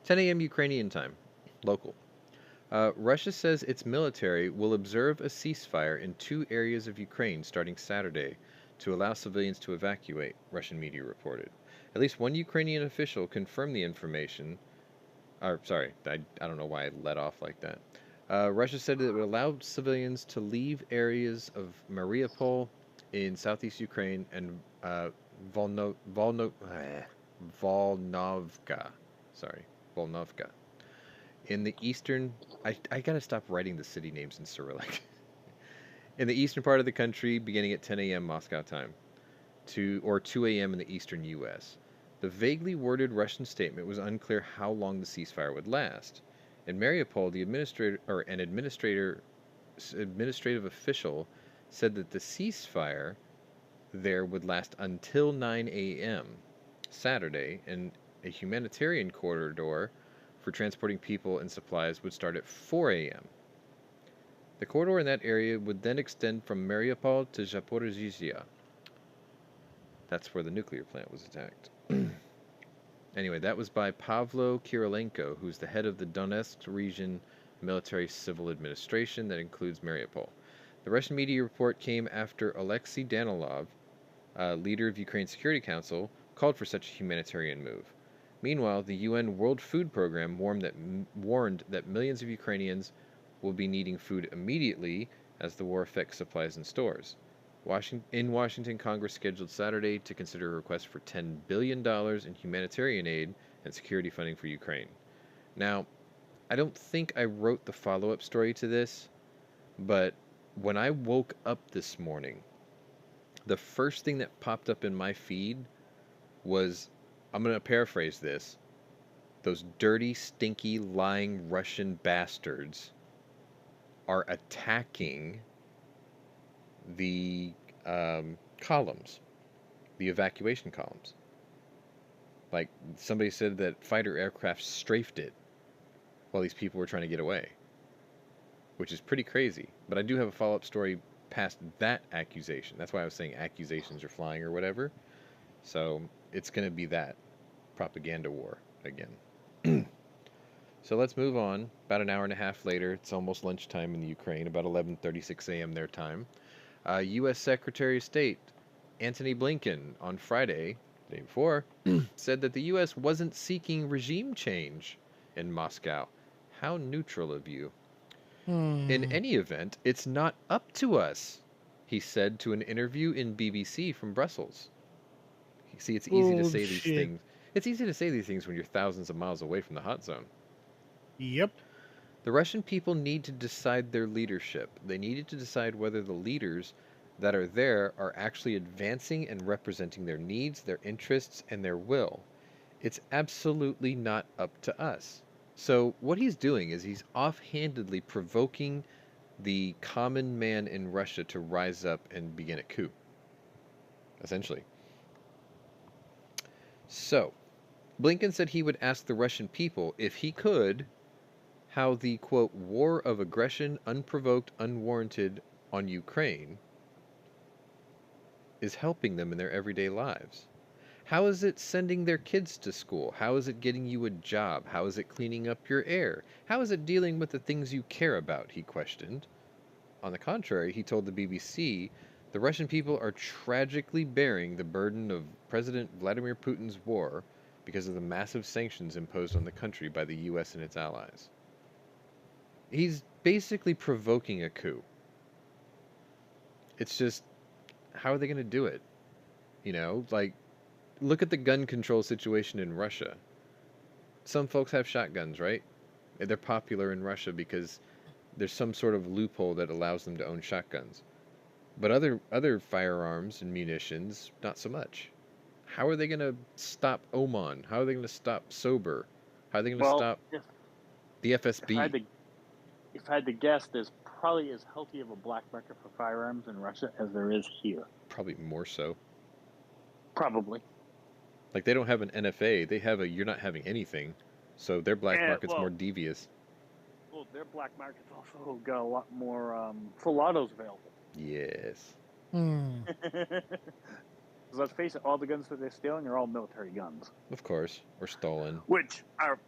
10 a.m. Ukrainian time, local. Russia says its military will observe a ceasefire in 2 areas of Ukraine starting Saturday to allow civilians to evacuate, Russian media reported. At least one Ukrainian official confirmed the information. Sorry, I don't know why I let off like that. Russia said that it would allow civilians to leave areas of Mariupol in southeast Ukraine and Volnovka. Sorry, Volnovka. In the eastern, I gotta stop writing the city names in Cyrillic. In the eastern part of the country, beginning at 10 a.m. Moscow time, 2 a.m. in the eastern U.S. The vaguely worded Russian statement was unclear how long the ceasefire would last. In Mariupol, an administrative official said that the ceasefire there would last until 9 a.m. Saturday, and a humanitarian corridor for transporting people and supplies would start at 4 a.m. The corridor in that area would then extend from Mariupol to Zaporizhzhia. That's where the nuclear plant was attacked. Anyway, that was by Pavlo Kirilenko, who's the head of the Donetsk region military civil administration that includes Mariupol. The Russian media report came after Alexei Danilov, leader of Ukraine's Security Council, called for such a humanitarian move. Meanwhile, the UN World Food Program warned that millions of Ukrainians will be needing food immediately as the war affects supplies and stores. In Washington, Congress scheduled Saturday to consider a request for $10 billion in humanitarian aid and security funding for Ukraine. Now, I don't think I wrote the follow-up story to this, but when I woke up this morning, the first thing that popped up in my feed was, I'm going to paraphrase this, those dirty, stinky, lying Russian bastards are attacking the columns, the evacuation columns. Like, somebody said that fighter aircraft strafed it while these people were trying to get away, which is pretty crazy. But I do have a follow-up story past that accusation. That's why I was saying accusations are flying or whatever. So it's going to be that propaganda war again. So let's move on. About an hour and a half later, it's almost lunchtime in the Ukraine, about 11:36 a.m. their time. U.S. Secretary of State Antony Blinken on Friday, the day before, said that the U.S. wasn't seeking regime change in Moscow. How neutral of you. In any event, it's not up to us, he said to an interview in BBC from Brussels. See, it's easy to say these things. It's easy to say these things when you're thousands of miles away from the hot zone. Yep. The Russian people need to decide their leadership. They needed to decide whether the leaders that are there are actually advancing and representing their needs, their interests, and their will. It's absolutely not up to us. So what he's doing is he's offhandedly provoking the common man in Russia to rise up and begin a coup, essentially. So, Blinken said he would ask the Russian people, if he could, how the, quote, war of aggression, unprovoked, unwarranted, on Ukraine is helping them in their everyday lives. How is it sending their kids to school? How is it getting you a job? How is it cleaning up your air? How is it dealing with the things you care about? He questioned. On the contrary, he told the BBC The Russian people are tragically bearing the burden of President Vladimir Putin's war because of the massive sanctions imposed on the country by the U.S. and its allies. He's basically provoking a coup. It's just, how are they going to do it? You know, like, look at the gun control situation in Russia. Some folks have shotguns, right? They're popular in Russia because there's some sort of loophole that allows them to own shotguns. But other firearms and munitions, not so much. How are they going to stop Oman? How are they going to stop Sober? How are they going to stop the FSB? If I had to guess, there's probably as healthy of a black market for firearms in Russia as there is here. Probably more so. Probably. Like, they don't have an NFA. They have a you're not having anything. So their black market's more devious. Well, their black market's also got a lot more full autos available. Yes. Let's face it, all the guns that they're stealing are all military guns. Of course. Or stolen. Which are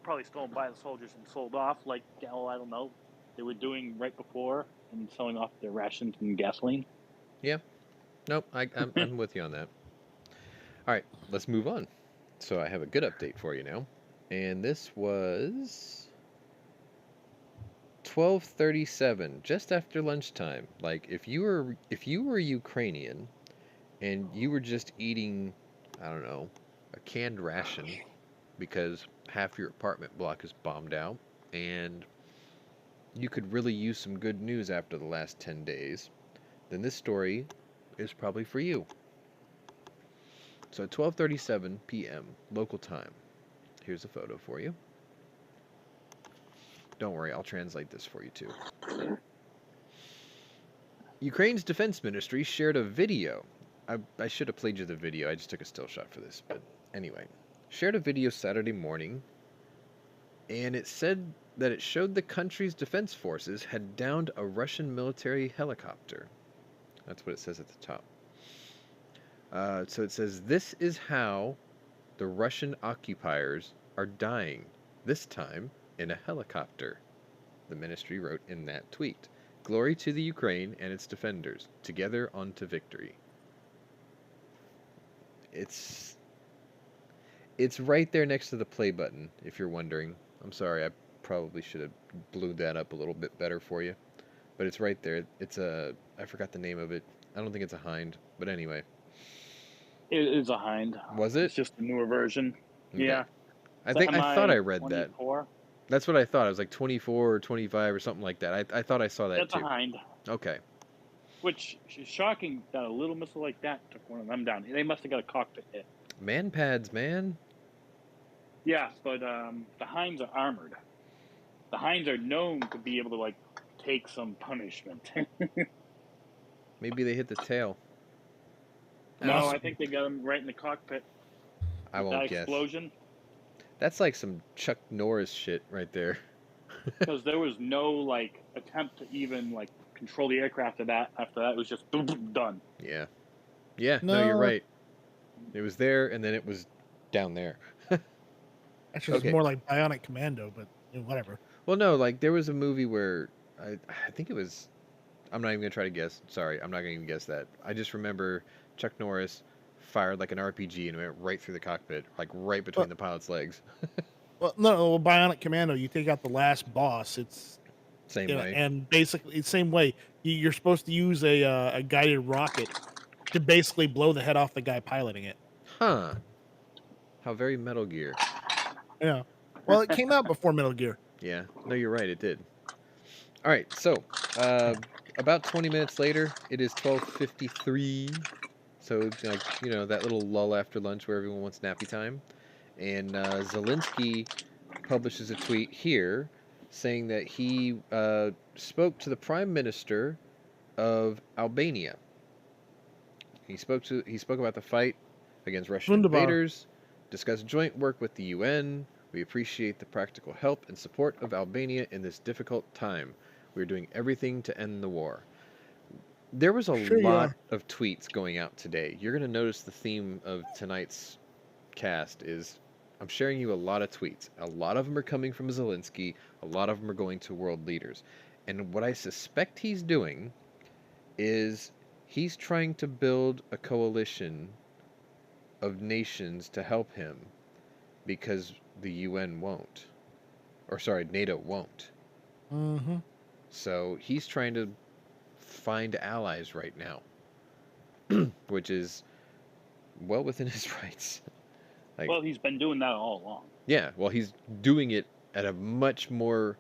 probably stolen by the soldiers and sold off, like, I don't know, they were doing right before and selling off their rations and gasoline. Yeah. Nope, I'm with you on that. All right, let's move on. So I have a good update for you now. And this was 12:37, just after lunchtime. Like, if you were Ukrainian and you were just eating, I don't know, a canned ration because half your apartment block is bombed out and you could really use some good news after the last 10 days, then this story is probably for you. So at 12:37 p.m. local time, here's a photo for you. Don't worry, I'll translate this for you too. Ukraine's defense ministry shared a video. I should have played you the video. I just took a still shot for this, but anyway. Shared a video Saturday morning, and it said that it showed the country's defense forces had downed a Russian military helicopter. That's what it says at the top. So it says, "This is how the Russian occupiers are dying, this time in a helicopter," the ministry wrote in that tweet. "Glory to the Ukraine and its defenders, together onto victory." It's right there next to the play button, if you're wondering. I'm sorry, I probably should have blew that up a little bit better for you. But it's right there. It's I forgot the name of it. I don't think it's a Hind, but anyway. It is a Hind. Was it? It's just a newer version. Okay. Yeah. I thought I read 24. that. That's what I thought. It was like 24 or 25 or something like that. I thought I saw that That's too. a Hind. Okay. Which is shocking that a little missile like that took one of them down. They must have got a cockpit hit. Man pads, man. Yeah, but the Hinds are armored. The Hinds are known to be able to, like, take some punishment. Maybe they hit the tail. No, I think they got them right in the cockpit. I won't that guess. Explosion. That's like some Chuck Norris shit right there. Because there was no, like, attempt to even, like, control the aircraft after that. It was just boom, boom, done. Yeah. Yeah, no, you're right. It was there, and then it was down there. Actually, it's more like Bionic Commando, but whatever. Well, no, like, there was a movie where, I think it was, I'm not even going to try to guess. Sorry, I'm not going to even guess that. I just remember Chuck Norris fired like an RPG and went right through the cockpit, like right between the pilot's legs. Well, no, Bionic Commando, you take out the last boss. It's same way, and basically same way. You're supposed to use a guided rocket to basically blow the head off the guy piloting it. Huh? How very Metal Gear. Yeah. Well, it came out before Metal Gear. Yeah. No, you're right. It did. All right. So, about 20 minutes later, it is 12:53. So, that little lull after lunch where everyone wants nappy time. And Zelensky publishes a tweet here saying that he spoke to the Prime Minister of Albania. He spoke about the fight against Russian invaders, discussed joint work with the UN. We appreciate the practical help and support of Albania in this difficult time. We're doing everything to end the war. There was a lot of tweets going out today. You're going to notice the theme of tonight's cast is I'm sharing you a lot of tweets. A lot of them are coming from Zelensky. A lot of them are going to world leaders. And what I suspect he's doing is He's trying to build a coalition of nations to help him because the UN won't. Or sorry, NATO won't. Mm-hmm. So he's trying to find allies right now, which is well within his rights. Like, Well, he's been doing that all along. yeah, well, he's doing it at a much more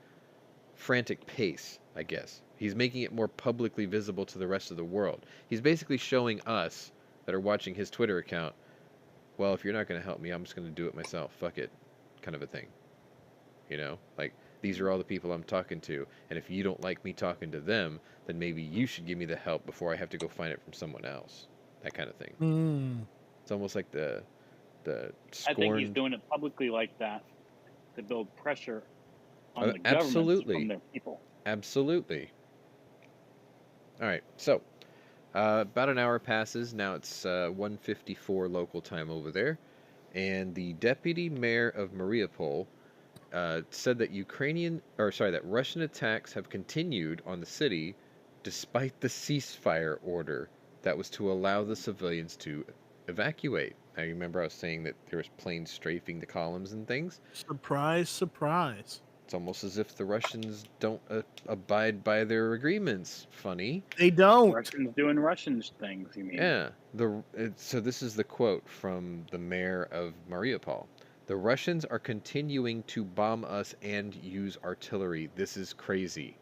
frantic pace, I guess. He's making it more publicly visible to the rest of the world. He's basically showing us that are watching his Twitter account, well, if you're not going to help me, I'm just going to do it myself. Fuck it. Kind of a thing. You know? Like, these are all the people I'm talking to, and if you don't like me talking to them, then maybe you should give me the help before I have to go find it from someone else. That kind of thing. Mm. It's almost like the I think he's scorned... doing it publicly like that to build pressure on the absolutely. governments from their people. Absolutely. All right, so about an hour passes. Now it's 1:54 local time over there, and the deputy mayor of Mariupol said that that Russian attacks have continued on the city despite the ceasefire order that was to allow the civilians to evacuate. Now, you remember I was saying that there was planes strafing the columns and things? Surprise, surprise. It's almost as if the Russians don't abide by their agreements. Funny. They don't. Russians doing Russian things, you mean? Yeah. So this is the quote from the mayor of Mariupol. The Russians are continuing to bomb us and use artillery. This is crazy.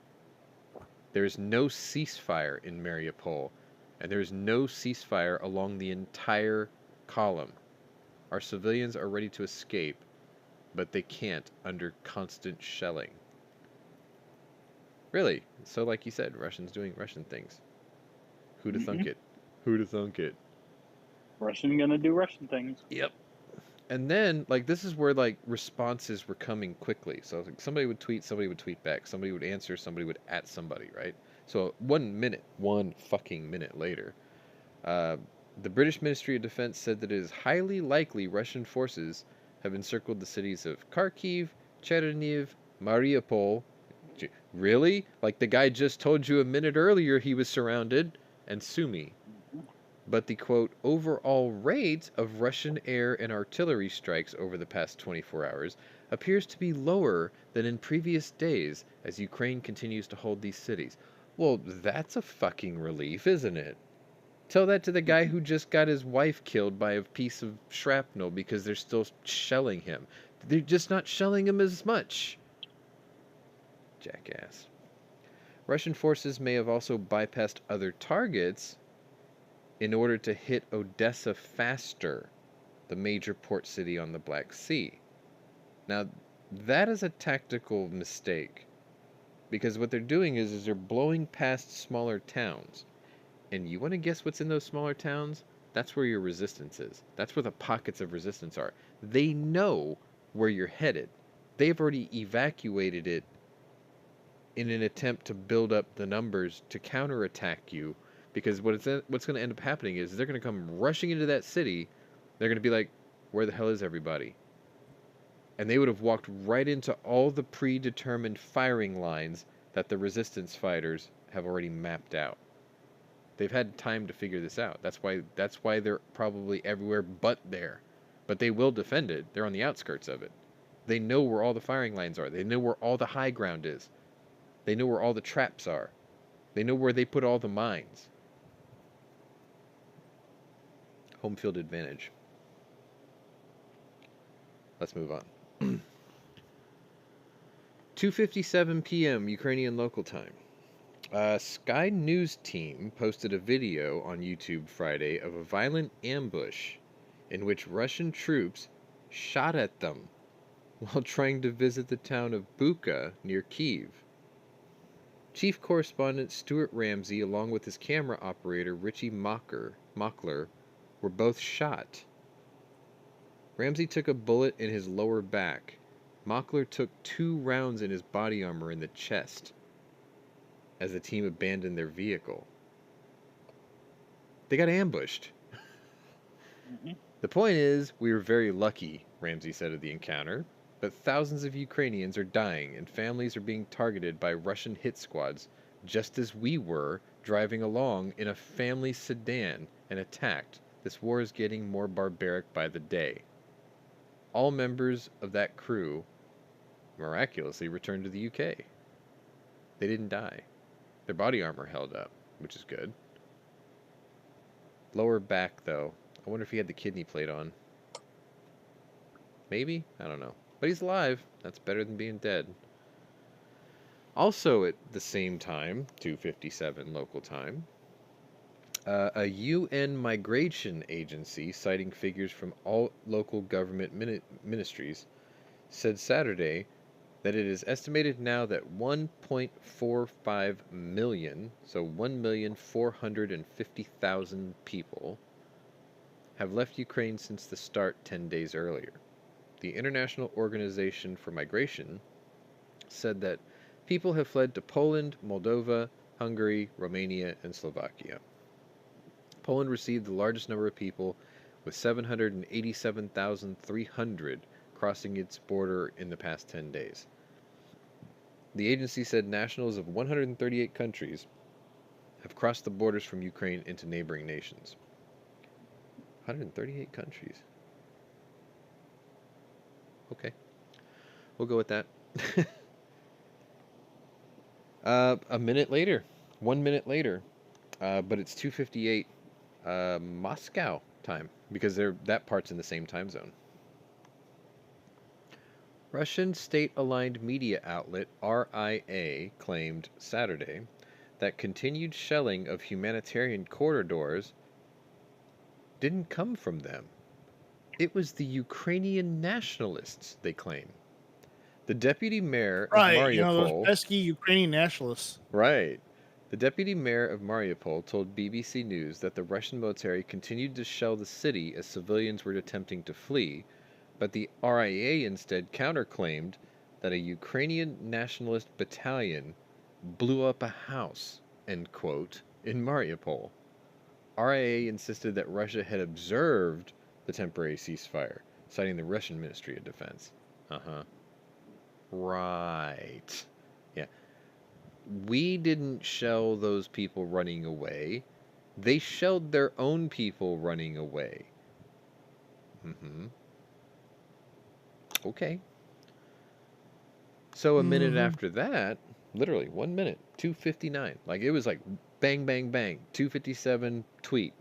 There's no ceasefire in Mariupol, and there's no ceasefire along the entire column. Our civilians are ready to escape, but they can't under constant shelling. Really? So like you said, Russians doing Russian things. Who'da thunk it? Who'da thunk it? Russian gonna do Russian things. Yep. And then, like, this is where, like, responses were coming quickly. So, like, somebody would tweet back, somebody would answer, somebody would at somebody, right? So, 1 fucking minute later, the British Ministry of Defense said that it is highly likely Russian forces have encircled the cities of Kharkiv, Chernihiv, Mariupol. Really? Like, the guy just told you a minute earlier he was surrounded, and Sumy. But the, quote, overall rate of Russian air and artillery strikes over the past 24 hours appears to be lower than in previous days as Ukraine continues to hold these cities. Well, that's a fucking relief, isn't it? Tell that to the guy who just got his wife killed by a piece of shrapnel because they're still shelling him. They're just not shelling him as much. Jackass. Russian forces may have also bypassed other targets in order to hit Odessa faster, the major port city on the Black Sea. Now, that is a tactical mistake, because what they're doing is they're blowing past smaller towns. And you want to guess what's in those smaller towns? That's where your resistance is. That's where the pockets of resistance are. They know where you're headed. They've already evacuated it in an attempt to build up the numbers to counterattack you. Because what's going to end up happening is they're going to come rushing into that city. They're going to be like, where the hell is everybody? And they would have walked right into all the predetermined firing lines that the resistance fighters have already mapped out. They've had time to figure this out. That's why they're probably everywhere but there. But they will defend it. They're on the outskirts of it. They know where all the firing lines are. They know where all the high ground is. They know where all the traps are. They know where they put all the mines. Home field advantage. Let's move on. 2:57 p.m. Ukrainian local time. Sky News team posted a video on YouTube Friday of a violent ambush in which Russian troops shot at them while trying to visit the town of Bucha near Kyiv. Chief correspondent Stuart Ramsey, along with his camera operator Richie Mockler, were both shot. Ramsey took a bullet in his lower back. Mockler took 2 rounds in his body armor in the chest as the team abandoned their vehicle. They got ambushed. The point is, we were very lucky, Ramsey said of the encounter, but thousands of Ukrainians are dying and families are being targeted by Russian hit squads, just as we were driving along in a family sedan and attacked. This war is getting more barbaric by the day. All members of that crew miraculously returned to the UK. They didn't die. Their body armor held up, which is good. Lower back, though. I wonder if he had the kidney plate on. Maybe? I don't know. But he's alive. That's better than being dead. Also at the same time, 2:57 local time, a UN migration agency citing figures from all local government ministries said Saturday that it is estimated now that 1.45 million, so 1,450,000 people, have left Ukraine since the start 10 days earlier. The International Organization for Migration said that people have fled to Poland, Moldova, Hungary, Romania, and Slovakia. Poland received the largest number of people, with 787,300 crossing its border in the past 10 days. The agency said nationals of 138 countries have crossed the borders from Ukraine into neighboring nations. 138 countries. Okay. We'll go with that. A minute later. 1 minute later. But it's 2:58 Moscow time, because that part's in the same time zone. Russian state-aligned media outlet RIA claimed Saturday that continued shelling of humanitarian corridors didn't come from them. It was the Ukrainian nationalists, they claim. The deputy mayor of Right, those Mariupol... pesky Ukrainian nationalists. Right. The deputy mayor of Mariupol told BBC News that the Russian military continued to shell the city as civilians were attempting to flee, but the RIA instead counterclaimed that a Ukrainian nationalist battalion blew up a house, end quote, in Mariupol. RIA insisted that Russia had observed the temporary ceasefire, citing the Russian Ministry of Defense. Right. Yeah. We didn't shell those people running away. They shelled their own people running away. Okay. So a minute after that, literally 1 minute, 2:59. Like, it was like bang, bang, bang. 2:57 tweet.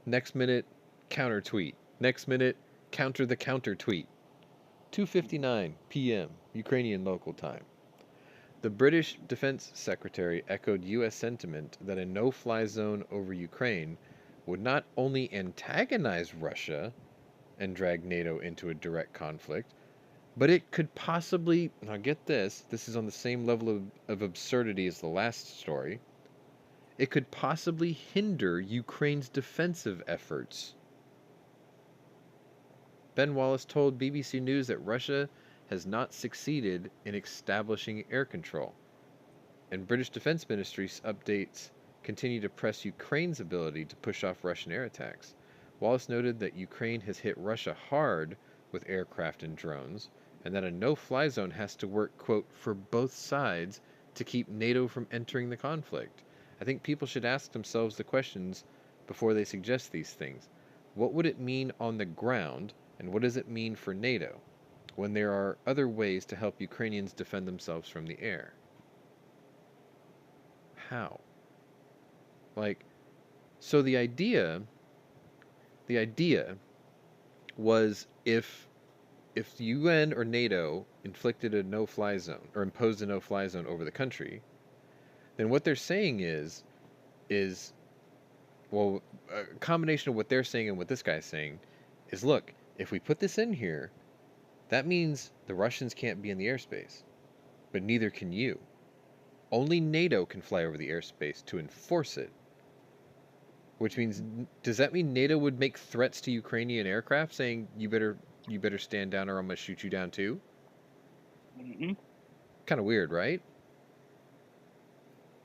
Next minute, counter tweet. Next minute, counter the counter tweet. 2:59 p.m. Ukrainian local time. The British Defense Secretary echoed U.S. sentiment that a no-fly zone over Ukraine would not only antagonize Russia and drag NATO into a direct conflict, but it could possibly, now get this is on the same level of absurdity as the last story, it could possibly hinder Ukraine's defensive efforts. Ben Wallace told BBC News that Russia has not succeeded in establishing air control, and British Defense Ministry's updates continue to press Ukraine's ability to push off Russian air attacks. Wallace noted that Ukraine has hit Russia hard with aircraft and drones, and that a no-fly zone has to work, quote, for both sides to keep NATO from entering the conflict. I think people should ask themselves the questions before they suggest these things. What would it mean on the ground, and what does it mean for NATO, when there are other ways to help Ukrainians defend themselves from the air? How? Like, so the idea was if the UN or NATO inflicted a no-fly zone, or imposed a no-fly zone over the country, then what they're saying is, well, a combination of what they're saying and what this guy's saying is, look, if we put this in here, that means the Russians can't be in the airspace, but neither can you. Only NATO can fly over the airspace to enforce it. Which means, does that mean NATO would make threats to Ukrainian aircraft, saying you better stand down or I'm gonna shoot you down too? Kind of weird, right?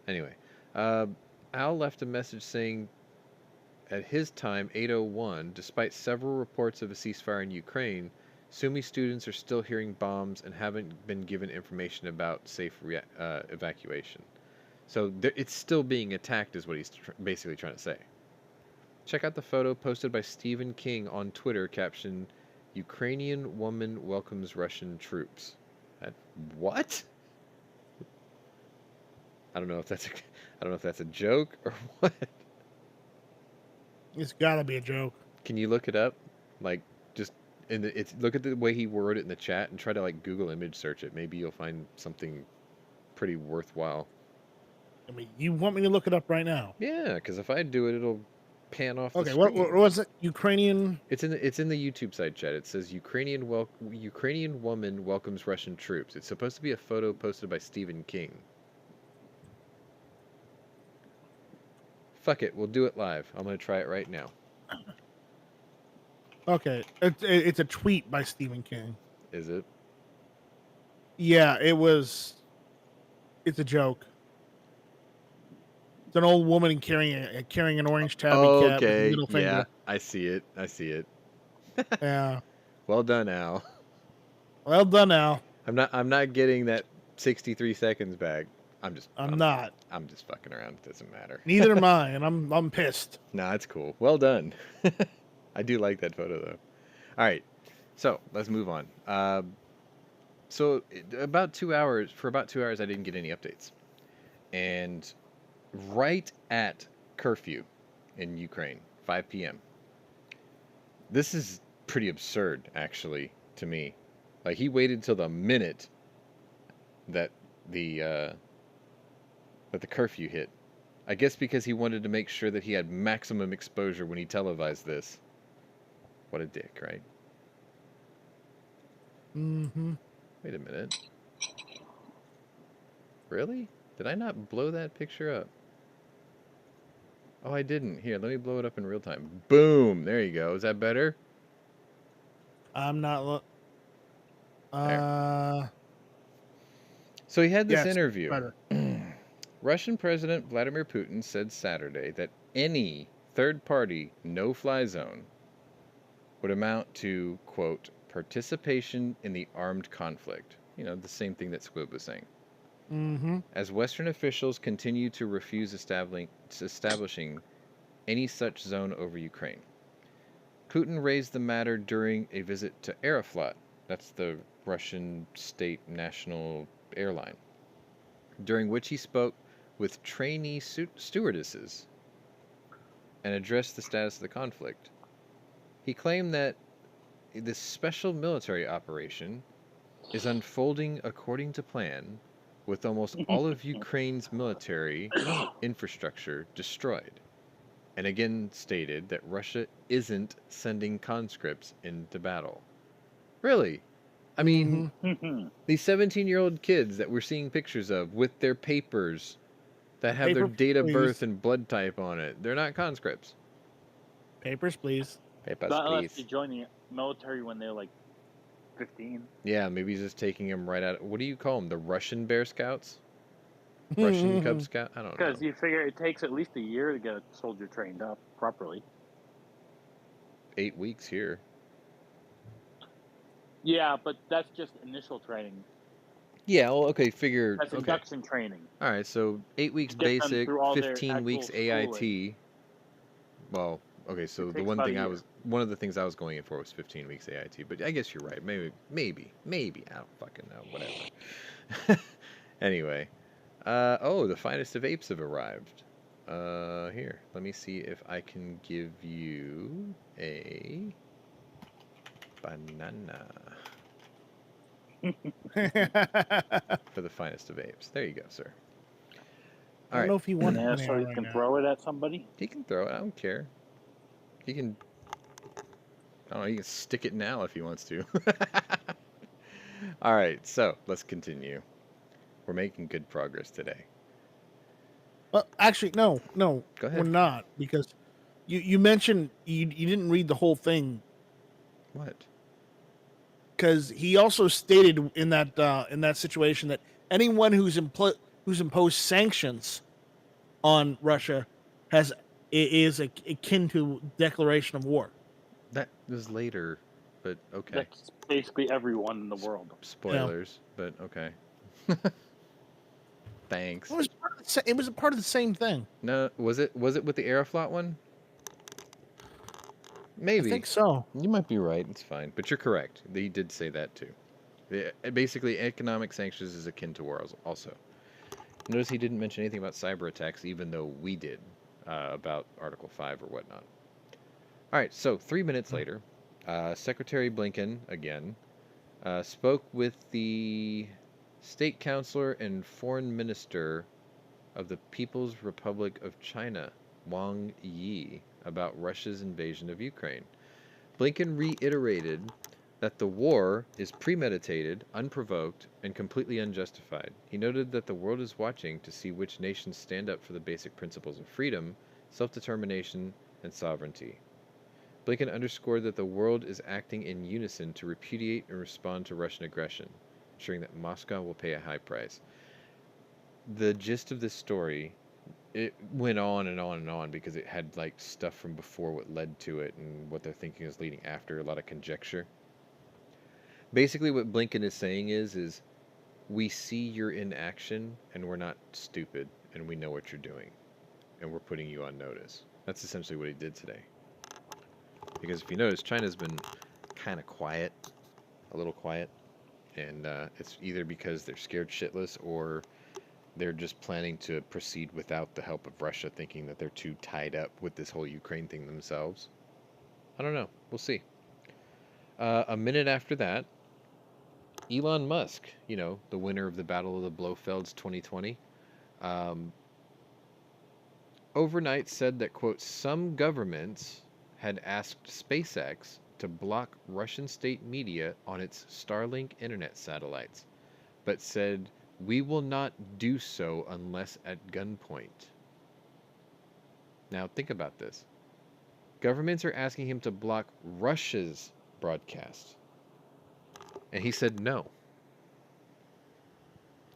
Anyway, Al left a message saying, at his time, 8:01, despite several reports of a ceasefire in Ukraine, Sumy students are still hearing bombs and haven't been given information about safe evacuation. So it's still being attacked, is what he's basically trying to say. Check out the photo posted by Stephen King on Twitter, captioned, "Ukrainian woman welcomes Russian troops." What? I don't know if that's a joke or what. It's got to be a joke. Can you look it up? Like, just look at the way he worded it in the chat and try to like Google image search it. Maybe you'll find something pretty worthwhile. I mean, you want me to look it up right now? Yeah, because if I do it, it'll pan off the Okay, screen. what was it? Ukrainian. It's in the YouTube side chat. It says Ukrainian woman welcomes Russian troops. It's supposed to be a photo posted by Stephen King. Fuck it, we'll do it live. I'm gonna try it right now. Okay, it's a tweet by Stephen King. Is it? Yeah, it was. It's a joke. It's an old woman carrying an orange tabby cat with a middle finger. Yeah, I see it. Yeah. Well done, Al. Well done, Al. I'm not getting that 63 seconds back. I'm not. I'm just fucking around. It doesn't matter. Neither am I, and I'm pissed. Nah, it's cool. Well done. I do like that photo though. All right, so let's move on. For about 2 hours, I didn't get any updates, and right at curfew in Ukraine, 5 p.m. This is pretty absurd, actually, to me. Like, he waited till the minute that the curfew hit. I guess because he wanted to make sure that he had maximum exposure when he televised this. What a dick, right? Mm-hmm. Wait a minute. Really? Did I not blow that picture up? Oh, I didn't. Here, let me blow it up in real time. Boom! There you go. Is that better? I'm not. So he had this yes, interview. better. Russian President Vladimir Putin said Saturday that any third-party no-fly zone would amount to, quote, participation in the armed conflict. You know, the same thing that Squib was saying. Mm-hmm. As Western officials continue to refuse establishing any such zone over Ukraine. Putin raised the matter during a visit to Aeroflot, that's the Russian state national airline, during which he spoke with trainee stewardesses and addressed the status of the conflict. He claimed that this special military operation is unfolding according to plan, with almost all of Ukraine's military infrastructure destroyed, and again stated that Russia isn't sending conscripts into battle. Really? I mean, these 17-year-old kids that we're seeing pictures of with their papers that have their date of birth and blood type on it, they're not conscripts. Papers, please. Papers, Not please. unless you join the military when they're like 15. Yeah, maybe he's just taking them right out. What do you call them? The Russian Bear Scouts? Russian Cub Scout? I don't know. Because you figure it takes at least a year to get a soldier trained up properly. 8 weeks here. Yeah, but that's just initial training. Yeah, well, okay, figure. That's induction training. All right, so 8 weeks Get them basic, through all their 15 weeks actual AIT. Well, okay, so It the takes one about a thing year. one of the things I was going in for was 15 weeks AIT, but I guess you're right. Maybe. I don't fucking know. Whatever. Anyway, the finest of apes have arrived. Here, let me see if I can give you a banana for the finest of apes. There you go, sir. I don't know if he wants Yeah, so you can throw it at somebody. He can throw it. I don't care. He can. I don't know. He can stick it now if he wants to. All right. So let's continue. We're making good progress today. Well, actually, no. Go ahead. We're not, because you mentioned you didn't read the whole thing. What? Because he also stated in that situation that anyone who's imposed sanctions on Russia is akin to declaration of war. That was later, but okay. That's basically everyone in the world. Spoilers, but okay. Thanks. It was part of It was a part of the same thing. No, was it with the Aeroflot one? I Maybe. think so. You might be right. It's fine, but you're correct. They did say that too. Basically, economic sanctions is akin to war also. Notice he didn't mention anything about cyber attacks, even though we did about Article 5 or whatnot. All right, so 3 minutes later, Secretary Blinken, again, spoke with the state counselor and foreign minister of the People's Republic of China, Wang Yi, about Russia's invasion of Ukraine. Blinken reiterated that the war is premeditated, unprovoked, and completely unjustified. He noted that the world is watching to see which nations stand up for the basic principles of freedom, self-determination, and sovereignty. Blinken underscored that the world is acting in unison to repudiate and respond to Russian aggression, ensuring that Moscow will pay a high price. The gist of this story, it went on and on and on because it had like stuff from before what led to it and what they're thinking is leading after, a lot of conjecture. Basically what Blinken is saying is we see you're in action and we're not stupid and we know what you're doing and we're putting you on notice. That's essentially what he did today. Because if you notice, China's been kind of quiet, a little quiet, and it's either because they're scared shitless or they're just planning to proceed without the help of Russia, thinking that they're too tied up with this whole Ukraine thing themselves. I don't know. We'll see. A minute after that, Elon Musk, the winner of the Battle of the Blofelds 2020, overnight said that, quote, some governments had asked SpaceX to block Russian state media on its Starlink internet satellites, but said, we will not do so unless at gunpoint. Now, think about this. Governments are asking him to block Russia's broadcast. And he said no.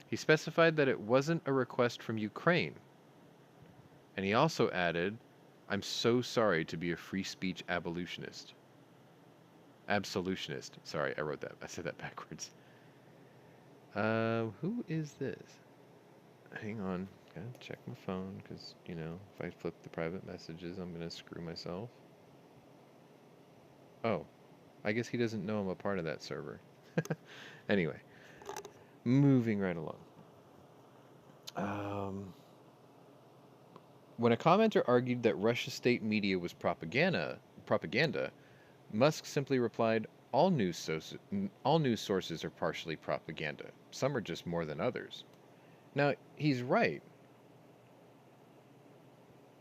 He specified that it wasn't a request from Ukraine. And he also added, I'm so sorry to be a free speech abolitionist. Absolutionist. Sorry, I wrote that. I said that backwards. Who is this? Hang on. Gotta check my phone, because, if I flip the private messages, I'm gonna screw myself. Oh. I guess he doesn't know I'm a part of that server. Anyway. Moving right along. When a commenter argued that Russia's state media was propaganda, Musk simply replied, all news sources are partially propaganda. Some are just more than others. Now, he's right.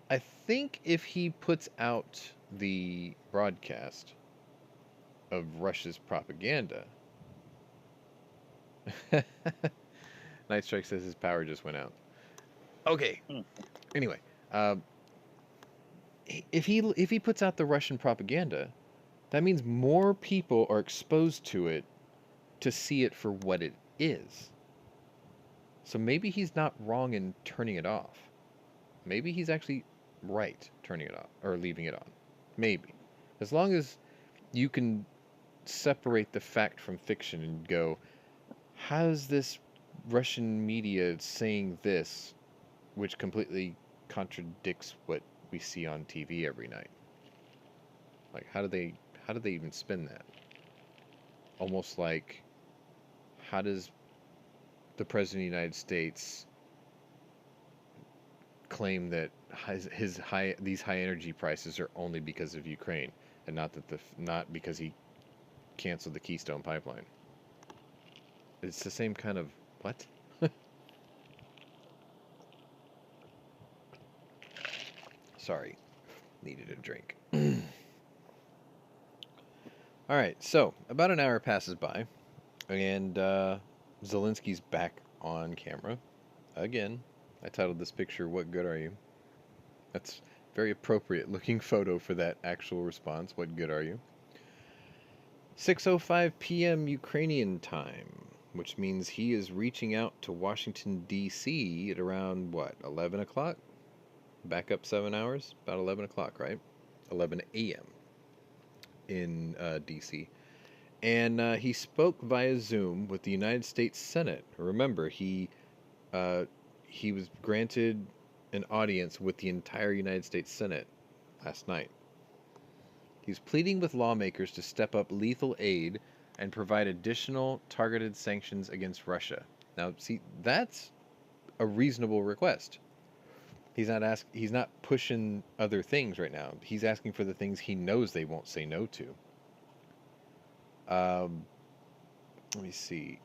I think if he puts out the broadcast of Russia's propaganda... Night Strike says his power just went out. Okay. Anyway, if he puts out the Russian propaganda, that means more people are exposed to it to see it for what it is. So maybe he's not wrong in turning it off. Maybe he's actually right turning it off or leaving it on. Maybe. As long as you can separate the fact from fiction and go, how's this Russian media saying this, which completely contradicts what we see on TV every night? Like, how do they even spin that? Almost like, how does the President of the United States claim that these high energy prices are only because of Ukraine and not because he canceled the Keystone Pipeline? It's the same kind of what? Sorry, needed a drink. All right, so about an hour passes by, and Zelensky's back on camera again. I titled this picture, "What good are you?" That's very appropriate looking photo for that actual response. What good are you? 6:05 p.m. Ukrainian time, which means he is reaching out to Washington, D.C. at around, 11 o'clock? Back up 7 hours? About 11 o'clock, right? 11 a.m. in D.C. And he spoke via Zoom with the United States Senate. Remember, he he was granted an audience with the entire United States Senate last night. He's pleading with lawmakers to step up lethal aid and provide additional targeted sanctions against Russia. Now, see, that's a reasonable request. He's not pushing other things right now. He's asking for the things he knows they won't say no to. Let me see.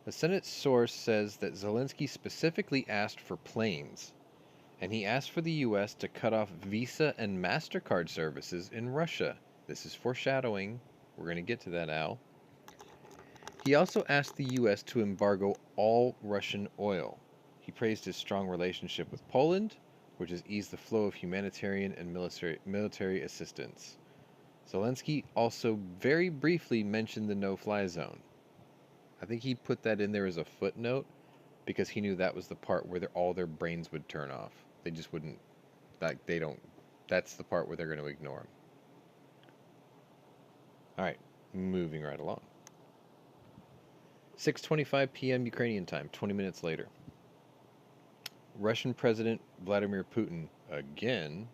A Senate source says that Zelensky specifically asked for planes, and he asked for the U.S. to cut off Visa and MasterCard services in Russia. This is foreshadowing. We're going to get to that, Al. He also asked the U.S. to embargo all Russian oil. He praised his strong relationship with Poland, which has eased the flow of humanitarian and military assistance. Zelensky also very briefly mentioned the no-fly zone. I think he put that in there as a footnote because he knew that was the part where all their brains would turn off. They just wouldn't, that's the part where they're going to ignore him. All right, moving right along. 6:25 p.m. Ukrainian time, 20 minutes later. Russian President Vladimir Putin, again,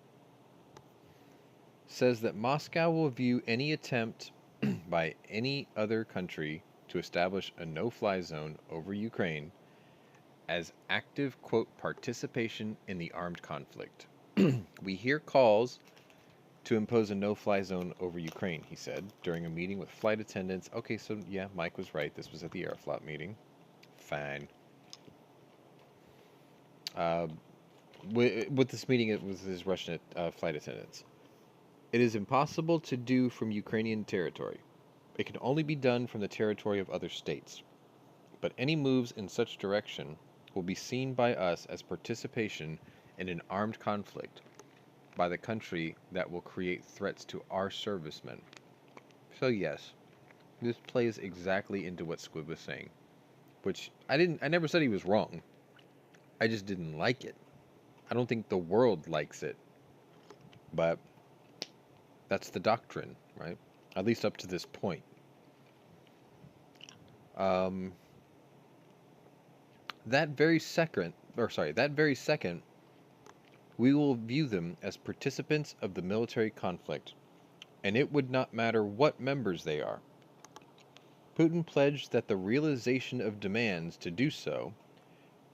says that Moscow will view any attempt by any other country to establish a no-fly zone over Ukraine as active, quote, participation in the armed conflict. We hear calls to impose a no-fly zone over Ukraine, he said, during a meeting with flight attendants. Okay, so yeah, Mike was right. This was at the Aeroflot meeting. Fine. With this meeting, it was his Russian flight attendants. It is impossible to do from Ukrainian territory. It can only be done from the territory of other states. But any moves in such direction will be seen by us as participation in an armed conflict by the country that will create threats to our servicemen. So yes, this plays exactly into what Squid was saying, which I never said he was wrong. I just didn't like it. I don't think the world likes it, but that's the doctrine, right? At least up to this point. That very second, we will view them as participants of the military conflict, and it would not matter what members they are. Putin pledged that the realization of demands to do so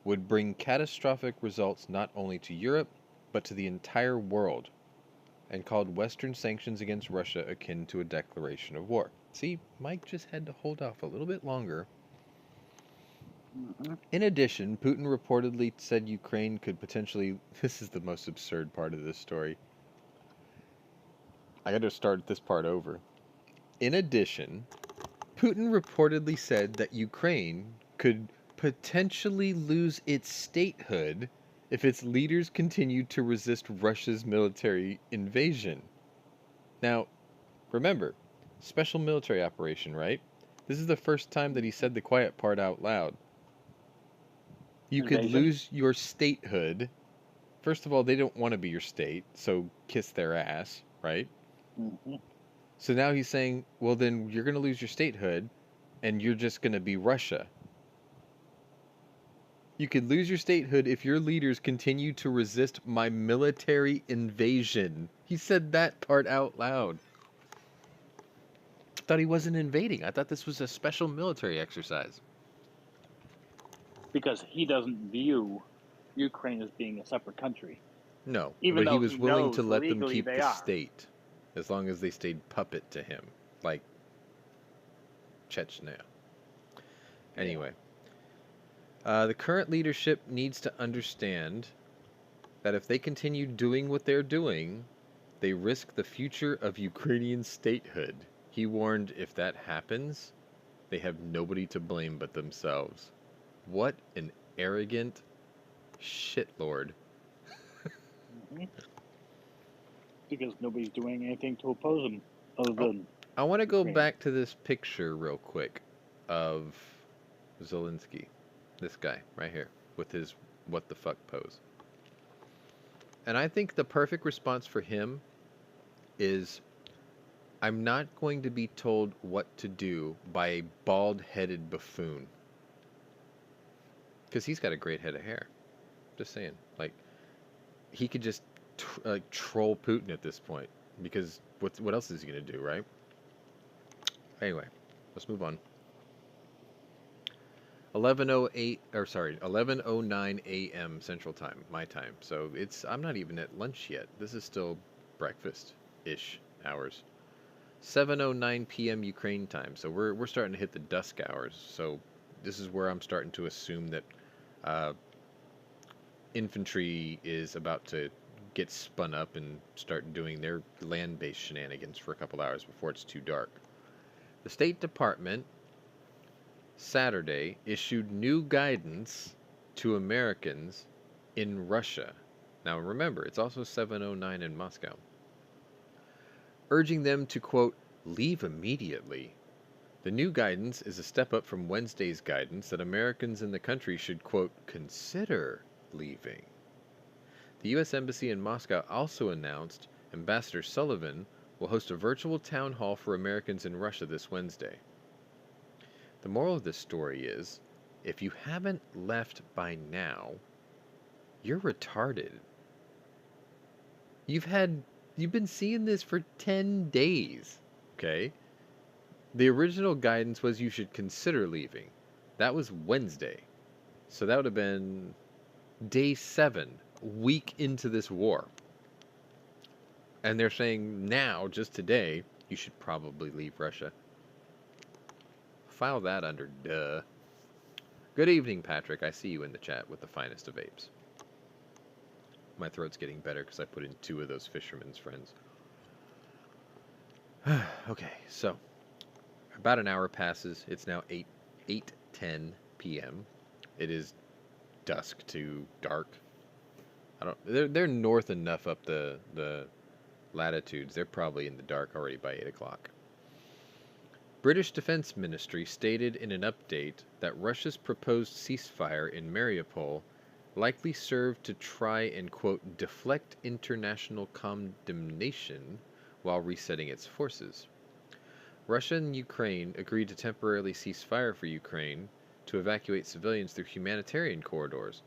would bring catastrophic results not only to Europe, but to the entire world, and called Western sanctions against Russia akin to a declaration of war. See, Mike just had to hold off a little bit longer. In addition, Putin reportedly said Ukraine could potentially... This is the most absurd part of this story. I got to start this part over. In addition, Putin reportedly said that Ukraine could potentially lose its statehood if its leaders continued to resist Russia's military invasion. Now, remember, special military operation, right? This is the first time that he said the quiet part out loud. You could lose your statehood. First of all, they don't want to be your state, so kiss their ass, right? Mm-hmm. So now he's saying, well, then you're going to lose your statehood, and you're just going to be Russia. You could lose your statehood if your leaders continue to resist my military invasion. He said that part out loud. I thought he wasn't invading. I thought this was a special military exercise. Because he doesn't view Ukraine as being a separate country. No, Even but though he was he willing knows to let them legally keep they the are. state, as long as they stayed puppet to him, like Chechnya. Anyway, the current leadership needs to understand that if they continue doing what they're doing, they risk the future of Ukrainian statehood. He warned if that happens, they have nobody to blame but themselves. What an arrogant shitlord. Mm-hmm. Because nobody's doing anything to oppose him other than... I want to go back to this picture real quick of Zelensky. This guy right here with his what the fuck pose. And I think the perfect response for him is, I'm not going to be told what to do by a bald-headed buffoon. Because he's got a great head of hair. Just saying. Like, he could just troll Putin at this point. Because what else is he going to do, right? Anyway, let's move on. 11:09 a.m. Central Time, my time. So I'm not even at lunch yet. This is still breakfast-ish hours. 7:09 p.m. Ukraine time. So we're starting to hit the dusk hours. So this is where I'm starting to assume that infantry is about to get spun up and start doing their land-based shenanigans for a couple hours before it's too dark. The State Department Saturday issued new guidance to Americans in Russia. Now remember, it's also 7:09 in Moscow. Urging them to, quote, leave immediately. The new guidance is a step up from Wednesday's guidance that Americans in the country should, quote, consider leaving. The U.S. Embassy in Moscow also announced Ambassador Sullivan will host a virtual town hall for Americans in Russia this Wednesday. The moral of this story is, if you haven't left by now, you're retarded. You've been seeing this for 10 days, okay? The original guidance was you should consider leaving. That was Wednesday. So that would have been day 7, week into this war. And they're saying now, just today, you should probably leave Russia. File that under duh. Good evening, Patrick. I see you in the chat with the finest of apes. My throat's getting better because I put in 2 of those fisherman's friends. Okay, so about an hour passes. It's now 8:10 p.m. It is dusk to dark. They're north enough up the latitudes. They're probably in the dark already by 8 o'clock. British Defense Ministry stated in an update that Russia's proposed ceasefire in Mariupol likely served to try and, quote, deflect international condemnation while resetting its forces. Russia and Ukraine agreed to temporarily cease fire for Ukraine to evacuate civilians through humanitarian corridors,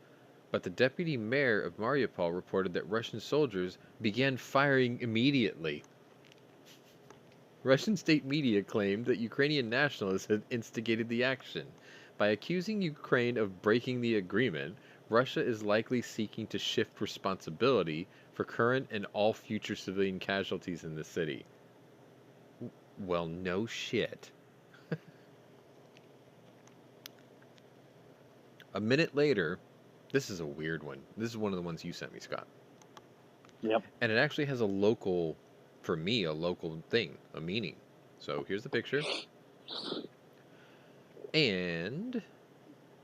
but the deputy mayor of Mariupol reported that Russian soldiers began firing immediately. Russian state media claimed that Ukrainian nationalists had instigated the action. By accusing Ukraine of breaking the agreement, Russia is likely seeking to shift responsibility for current and all future civilian casualties in the city. Well, no shit. A minute later, this is a weird one. This is one of the ones you sent me, Scott. Yep. And it actually has a local, for me, a local thing, a meaning. So here's the picture. And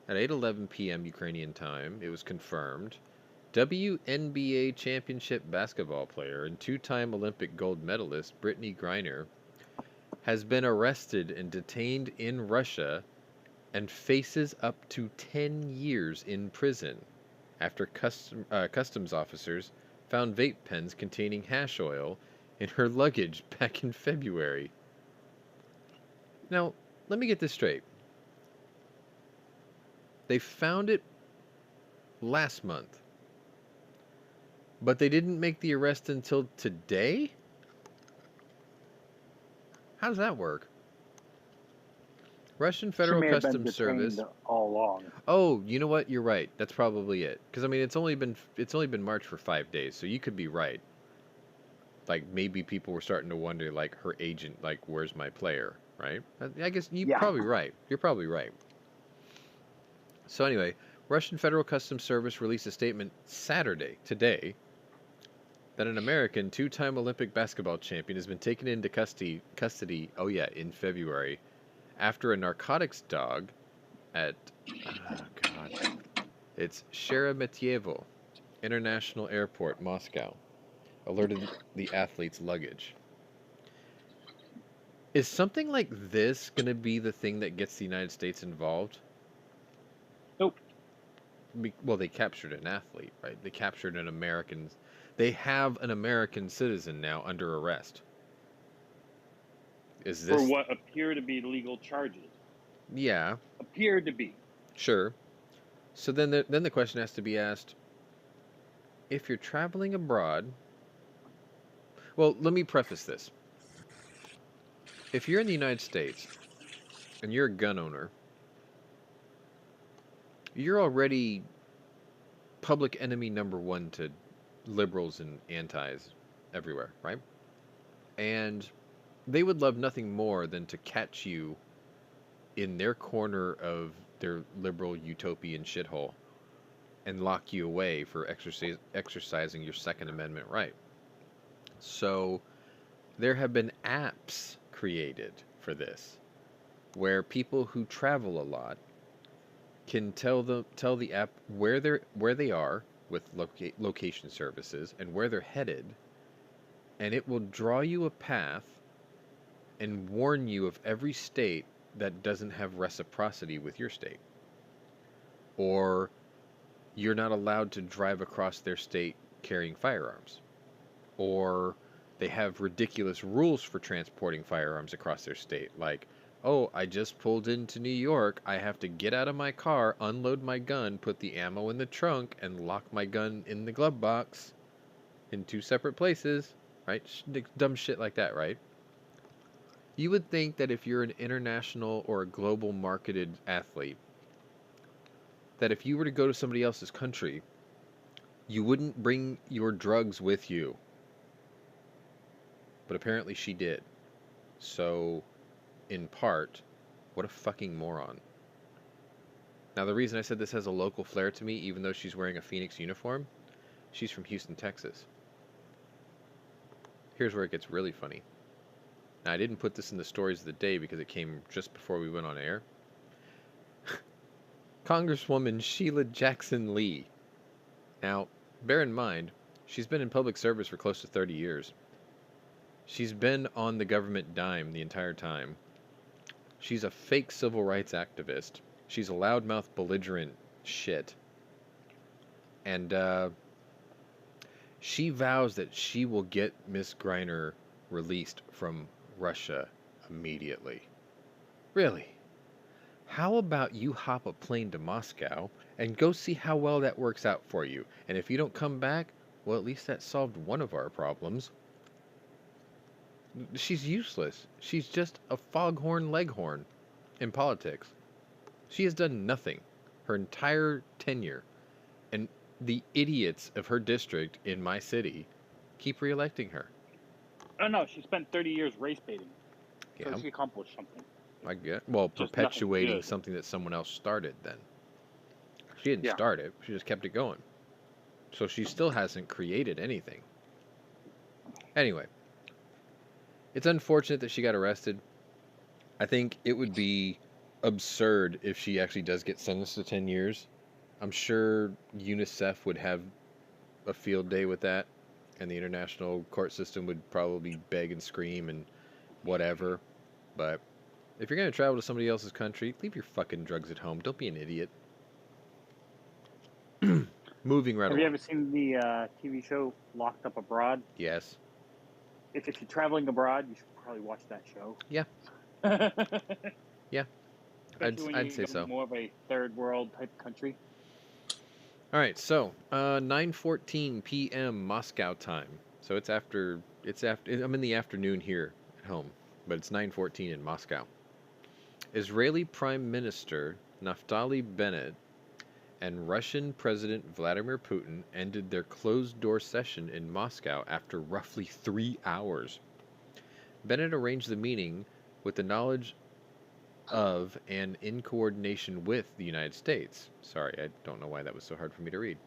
at 8:11 p.m. Ukrainian time, it was confirmed WNBA championship basketball player and 2-time Olympic gold medalist Brittany Griner has been arrested and detained in Russia and faces up to 10 years in prison after customs officers found vape pens containing hash oil in her luggage back in February. Now, let me get this straight. They found it last month, but they didn't make the arrest until today? How does that work? Russian Federal Customs Service all along. Oh, you know what? You're right. That's probably it. Because I mean, it's only been marched for 5 days, so you could be right. Like maybe people were starting to wonder, like her agent, like where's my player, right? I guess you're probably right. You're probably right. So anyway, Russian Federal Customs Service released a statement Saturday, today, that an American 2-time Olympic basketball champion has been taken into custody. Oh yeah, in February, after a narcotics dog at it's Sheremetyevo International Airport, Moscow, alerted the athlete's luggage. Is something like this going to be the thing that gets the United States involved? Nope. Well, they captured an athlete, right? They captured an American. They have an American citizen now under arrest. Is this for what appear to be legal charges? Yeah. Appear to be. Sure. So then the question has to be asked: if you're traveling abroad, well, let me preface this. If you're in the United States and you're a gun owner, you're already public enemy number one to liberals and antis everywhere, right? And they would love nothing more than to catch you in their corner of their liberal utopian shithole and lock you away for exercising your Second Amendment right. So there have been apps created for this where people who travel a lot can tell the app where they are with location services and where they're headed, and it will draw you a path and warn you of every state that doesn't have reciprocity with your state, or you're not allowed to drive across their state carrying firearms, or they have ridiculous rules for transporting firearms across their state, like, oh, I just pulled into New York, I have to get out of my car, unload my gun, put the ammo in the trunk, and lock my gun in the glove box in 2 separate places, right? Dumb shit like that, right? You would think that if you're an international or a global marketed athlete, that if you were to go to somebody else's country, you wouldn't bring your drugs with you. But apparently she did. So, in part, what a fucking moron. Now, the reason I said this has a local flair to me, even though she's wearing a Phoenix uniform, she's from Houston, Texas. Here's where it gets really funny. Now, I didn't put this in the stories of the day because it came just before we went on air. Congresswoman Sheila Jackson Lee. Now, bear in mind, she's been in public service for close to 30 years. She's been on the government dime the entire time. She's a fake civil rights activist. She's a loudmouth, belligerent shit. And she vows that she will get Miss Griner released from Russia immediately. Really? How about you hop a plane to Moscow and go see how well that works out for you? And if you don't come back, well, at least that solved one of our problems. She's useless. She's just a foghorn leghorn in politics. She has done nothing her entire tenure. And the idiots of her district in my city keep reelecting her. Oh no, she spent 30 years race baiting. Yeah. So she accomplished something. I get. Well, Just perpetuating nothing good. something that someone else started then. She didn't start it. She just kept it going. So she still hasn't created anything. Anyway, it's unfortunate that she got arrested. I think it would be absurd if she actually does get sentenced to 10 years. I'm sure UNICEF would have a field day with that, and the international court system would probably beg and scream and whatever. But if you're going to travel to somebody else's country, leave your fucking drugs at home. Don't be an idiot. Moving right Have along. you ever seen the TV show Locked Up Abroad? Yes. If you're traveling abroad, you should probably watch that show. Yeah. Yeah. I'd say so. More of a third world type country. All right, so 9:14 p.m. Moscow time. So it's after. I'm in the afternoon here at home, but it's 9:14 in Moscow. Israeli Prime Minister Naftali Bennett and Russian President Vladimir Putin ended their closed-door session in Moscow after roughly 3 hours. Bennett arranged the meeting with the knowledge of and in coordination with the United States. Sorry, I don't know why that was so hard for me to read.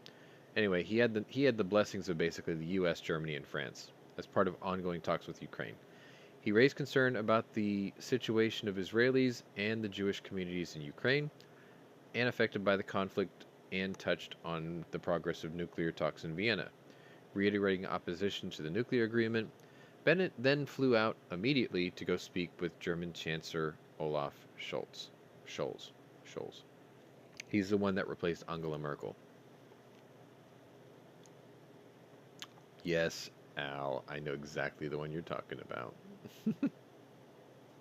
Anyway, he had the blessings of basically the U.S., Germany, and France as part of ongoing talks with Ukraine. He raised concern about the situation of Israelis and the Jewish communities in Ukraine and affected by the conflict, and touched on the progress of nuclear talks in Vienna. Reiterating opposition to the nuclear agreement, Bennett then flew out immediately to go speak with German Chancellor Olaf Scholz. He's the one that replaced Angela Merkel. Yes, Al, I know exactly the one you're talking about.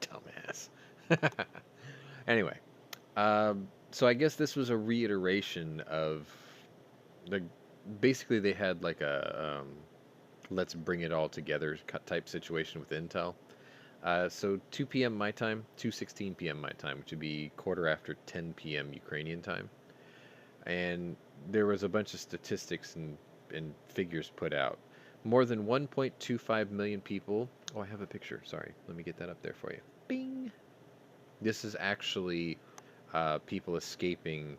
Dumbass. Anyway, So I guess this was a reiteration of the. Basically, they had like a let's bring it all together type situation with Intel. So 2 p.m. my time, 2:16 p.m. my time, which would be quarter after 10 p.m. Ukrainian time. And there was a bunch of statistics and figures put out. More than 1.25 million people. Oh, I have a picture. Sorry. Let me get that up there for you. Bing. This is actually people escaping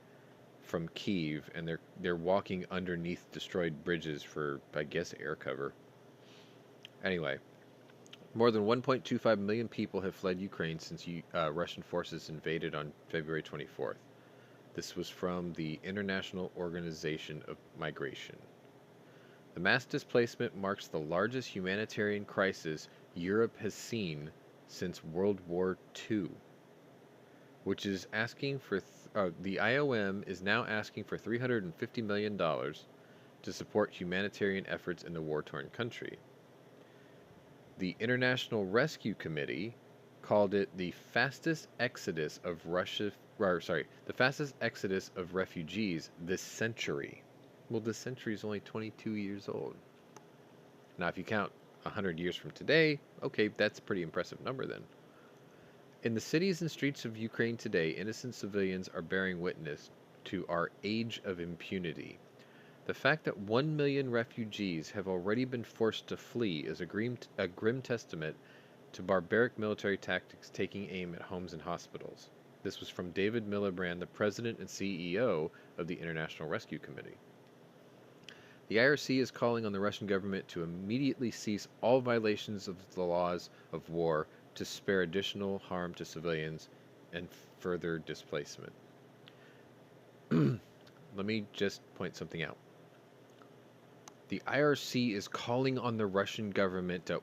from Kiev, and they're walking underneath destroyed bridges for, I guess, air cover. Anyway, more than 1.25 million people have fled Ukraine since Russian forces invaded on February 24th. This was from the International Organization of Migration. The mass displacement marks the largest humanitarian crisis Europe has seen since World War II, which is asking for the IOM is now asking for $350 million to support humanitarian efforts in the war-torn country. The International Rescue Committee called it the fastest exodus of the fastest exodus of refugees this century. Well, this century is only 22 years old. Now, if you count 100 years from today, okay, that's a pretty impressive number then. In the cities and streets of Ukraine today, innocent civilians are bearing witness to our age of impunity. The fact that 1 million refugees have already been forced to flee is a grim testament to barbaric military tactics taking aim at homes and hospitals. This was from David Miliband, the president and CEO of the International Rescue Committee. The IRC is calling on the Russian government to immediately cease all violations of the laws of war to spare additional harm to civilians and further displacement. Let me just point something out. The IRC is calling on the Russian government to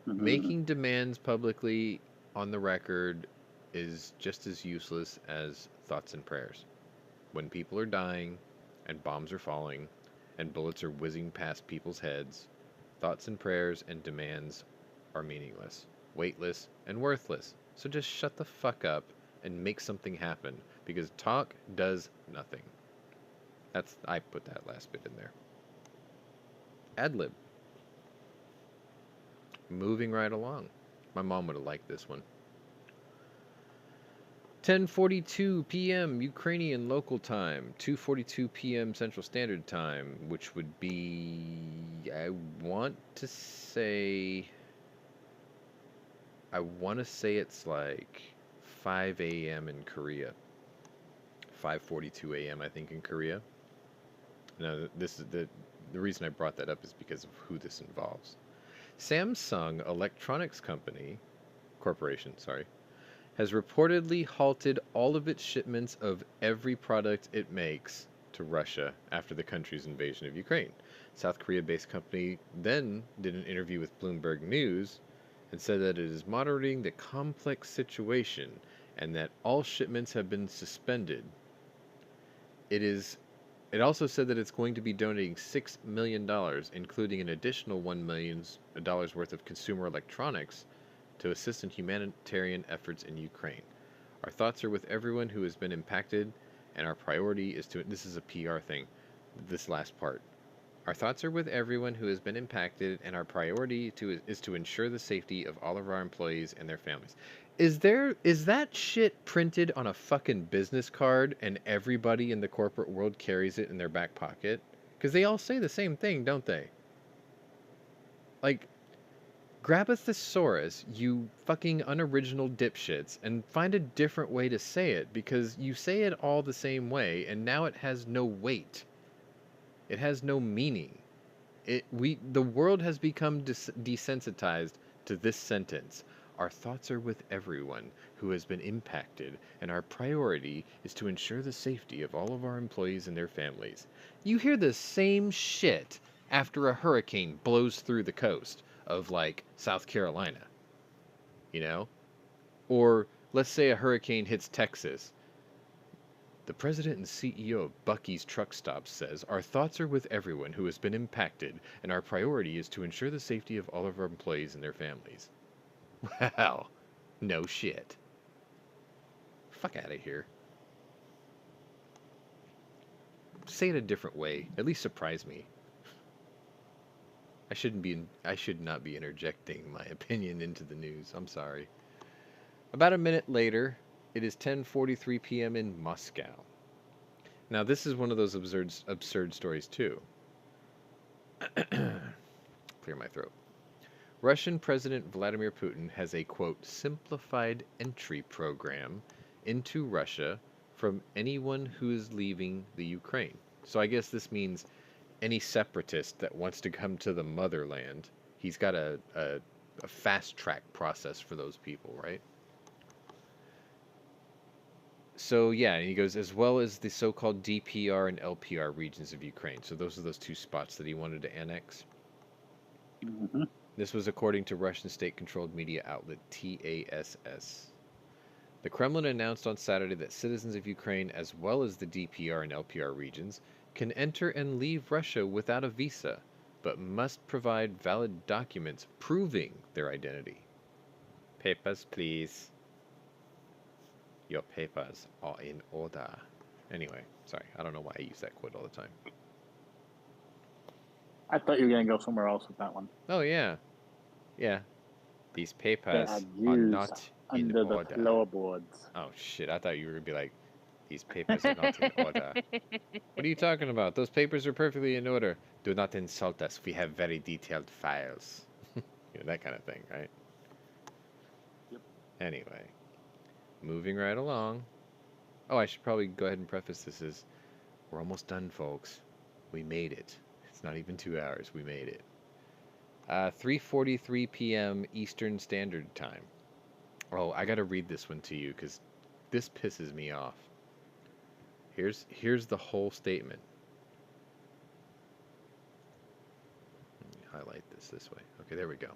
Making demands publicly on the record is just as useless as thoughts and prayers. When people are dying, and bombs are falling, and bullets are whizzing past people's heads, thoughts and prayers and demands are meaningless, weightless, and worthless. So just shut the fuck up and make something happen, because talk does nothing. I put that last bit in there. Ad-lib. Moving right along. My mom would have liked this one. 10:42 p.m. Ukrainian local time, 2:42 p.m. Central Standard Time, which would be, I want to say it's like 5 a.m. in Korea. 5:42 a.m. I think in Korea. Now, this is the reason I brought that up is because of who this involves. Samsung Electronics Corporation, has reportedly halted all of its shipments of every product it makes to Russia after the country's invasion of Ukraine. South Korea-based company then did an interview with Bloomberg News and said that it is monitoring the complex situation and that all shipments have been suspended. It also said that it's going to be donating $6 million, including an additional $1 million worth of consumer electronics, to assist in humanitarian efforts in Ukraine. Our thoughts are with everyone who has been impacted, and our priority is to... This is a PR thing, this last part. Our thoughts are with everyone who has been impacted, and our priority is to ensure the safety of all of our employees and their families. Is that shit printed on a fucking business card and everybody in the corporate world carries it in their back pocket? Because they all say the same thing, don't they? Like, grab a thesaurus, you fucking unoriginal dipshits, and find a different way to say it, because you say it all the same way, and now it has no weight. It has no meaning. The world has become desensitized to this sentence. Our thoughts are with everyone who has been impacted, and our priority is to ensure the safety of all of our employees and their families. You hear the same shit after a hurricane blows through the coast of, like, South Carolina. You know? Or, let's say a hurricane hits Texas. The president and CEO of Buc-ee's Truck Stops says, our thoughts are with everyone who has been impacted, and our priority is to ensure the safety of all of our employees and their families. Wow. No shit. Fuck out of here. Say it a different way. At least surprise me. I should not be interjecting my opinion into the news. I'm sorry. About a minute later, it is 10:43 p.m. in Moscow. Now, this is one of those absurd stories too. Clear my throat. Russian President Vladimir Putin has a, quote, simplified entry program into Russia from anyone who is leaving the Ukraine. So I guess this means any separatist that wants to come to the motherland, he's got a fast track process for those people, right? So yeah, he goes, as well as the so-called DPR and LPR regions of Ukraine. So those are those two spots that he wanted to annex. Mm-hmm. This was according to Russian state-controlled media outlet TASS. The Kremlin announced on Saturday that citizens of Ukraine, as well as the DPR and LPR regions, can enter and leave Russia without a visa, but must provide valid documents proving their identity. Papers, please. Your papers are in order. Anyway, sorry, I don't know why I use that quote all the time. I thought you were going to go somewhere else with that one. Oh, yeah. Yeah. These They papers had are used not in under the order. floorboards. Oh, shit, I thought you were going to be like, these papers are not in order. What are you talking about? Those papers are perfectly in order. Do not insult us. We have very detailed files. That kind of thing, right? Yep. Anyway, moving right along. Oh, I should probably go ahead and preface this as, we're almost done, folks. We made it. It's not even 2 hours. We made it. 3:43 p.m. Eastern Standard Time. Oh, I gotta read this one to you because this pisses me off. Here's the whole statement. Let me highlight this way. Okay, there we go.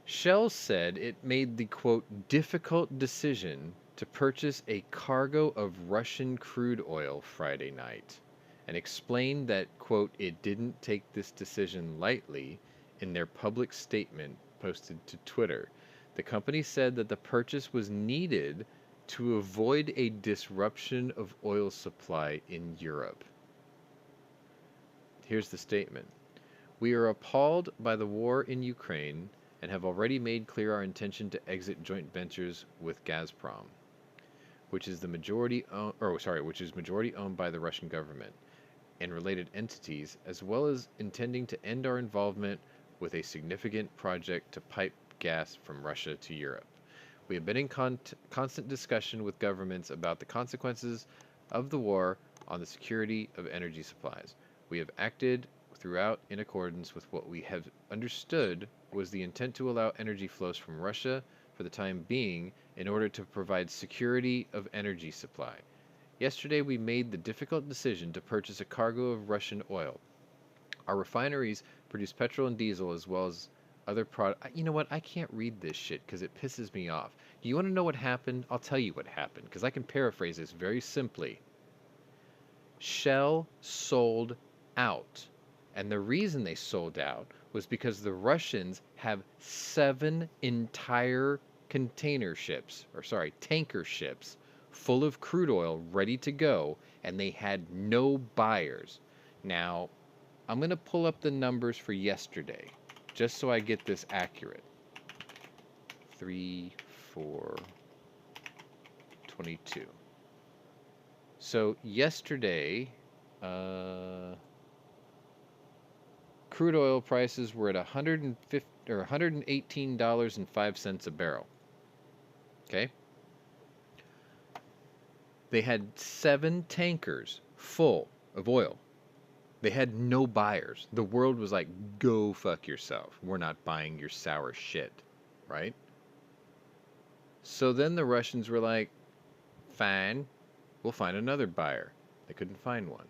Shell said it made the, quote, difficult decision to purchase a cargo of Russian crude oil Friday night, and explained that, quote, it didn't take this decision lightly in their public statement posted to Twitter. The company said that the purchase was needed to avoid a disruption of oil supply in Europe. Here's the statement. We are appalled by the war in Ukraine and have already made clear our intention to exit joint ventures with Gazprom, which is majority owned by the Russian government and related entities, as well as intending to end our involvement with a significant project to pipe gas from Russia to Europe. We have been in constant discussion with governments about the consequences of the war on the security of energy supplies. We have acted throughout in accordance with what we have understood was the intent to allow energy flows from Russia for the time being in order to provide security of energy supply. Yesterday we made the difficult decision to purchase a cargo of Russian oil. Our refineries produce petrol and diesel as well as other products. You know what? I can't read this shit because it pisses me off. Do you want to know what happened? I'll tell you what happened because I can paraphrase this very simply. Shell sold out. And the reason they sold out was because the Russians have 7 entire tanker ships full of crude oil ready to go, and they had no buyers. Now, I'm going to pull up the numbers for yesterday, just so I get this accurate. 3, 4, 22. So yesterday, crude oil prices were at $118.05 a barrel. Okay? They had 7 tankers full of oil. They had no buyers. The world was like, go fuck yourself. We're not buying your sour shit. Right? So then the Russians were like, fine, we'll find another buyer. They couldn't find one.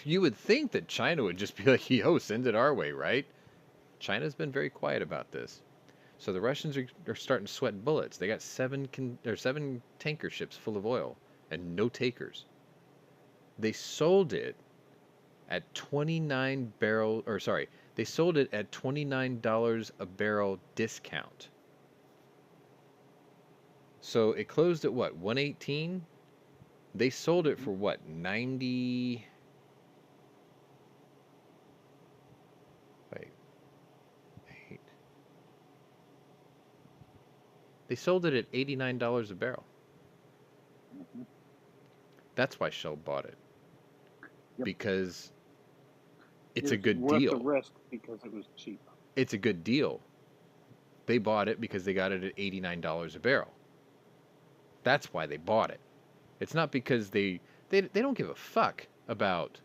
You would think that China would just be like, yo, send it our way, right? China's been very quiet about this. So the Russians are starting to sweat bullets. They got 7 tanker ships full of oil and no takers. They sold it at they sold it at $29 a barrel discount. So it closed at what, 118? They sold it for what, 90? Wait, 8. They sold it at $89 a barrel. Mhm. That's why Shell bought it. Yep. Because it's It a was good worth the deal. risk because it was cheap. It's a good deal. They bought it because they got it at $89 a barrel. That's why they bought it. It's not because they don't give a fuck about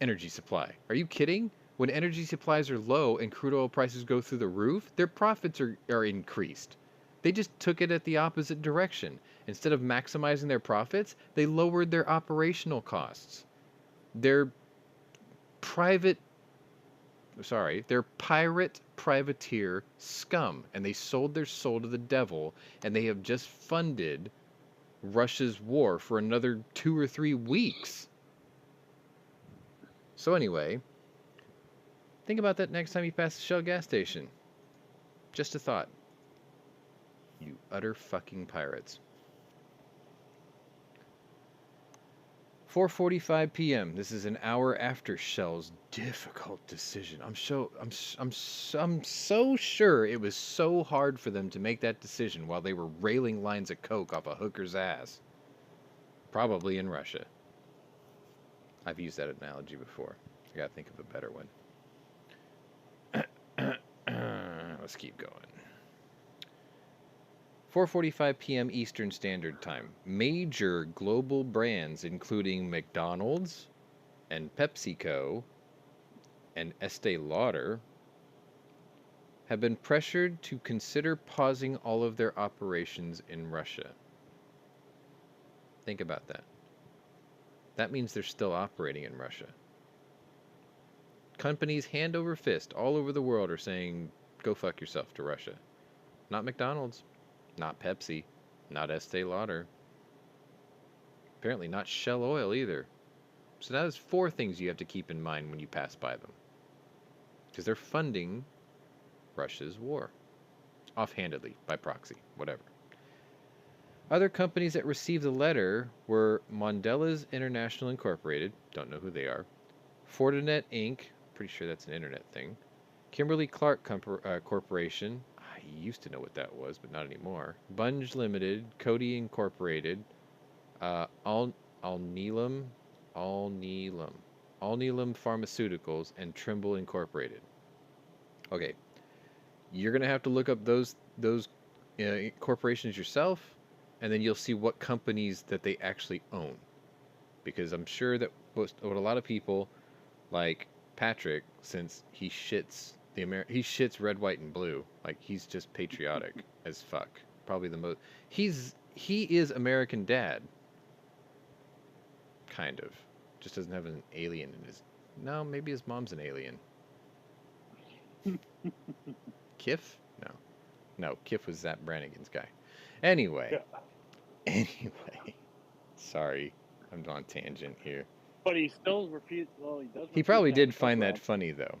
energy supply. Are you kidding? When energy supplies are low and crude oil prices go through the roof, their profits are increased. They just took it at the opposite direction. Instead of maximizing their profits, they lowered their operational costs. Their private they're pirate privateer scum, and they sold their soul to the devil, and they have just funded Russia's war for another 2 or 3 weeks. So anyway, think about that next time you pass the Shell gas station. Just a thought. You utter fucking pirates. 4:45 p.m. This is an hour after Shell's difficult decision. I'm so sure it was so hard for them to make that decision while they were railing lines of coke off a hooker's ass. Probably in Russia. I've used that analogy before. I gotta think of a better one. Let's keep going. 4:45 p.m. Eastern Standard Time. Major global brands including McDonald's and PepsiCo and Estee Lauder have been pressured to consider pausing all of their operations in Russia. Think about that. That means they're still operating in Russia. Companies hand over fist all over the world are saying, go fuck yourself to Russia. Not McDonald's. Not Pepsi, not Estee Lauder. Apparently not Shell Oil either. So that is 4 things you have to keep in mind when you pass by them. Because they're funding Russia's war. Offhandedly, by proxy, whatever. Other companies that received the letter were Mondelez International Incorporated, don't know who they are. Fortinet Inc., pretty sure that's an internet thing. Kimberly-Clark Corporation, I used to know what that was, but not anymore. Bunge Limited, Coty Incorporated, Alnylam Pharmaceuticals, and Trimble Incorporated. Okay, you're gonna have to look up those corporations yourself, and then you'll see what companies that they actually own, because I'm sure that what a lot of people, like Patrick, since he shits red, white, and blue. Like, he's just patriotic as fuck. Probably the most. He is American Dad. Kind of. Just doesn't have an alien in his. No, maybe his mom's an alien. Kif? No, Kif was Zap Brannigan's guy. Anyway. Sorry, I'm on tangent here. But he still refused. Well, he does. He probably did find that funny, though.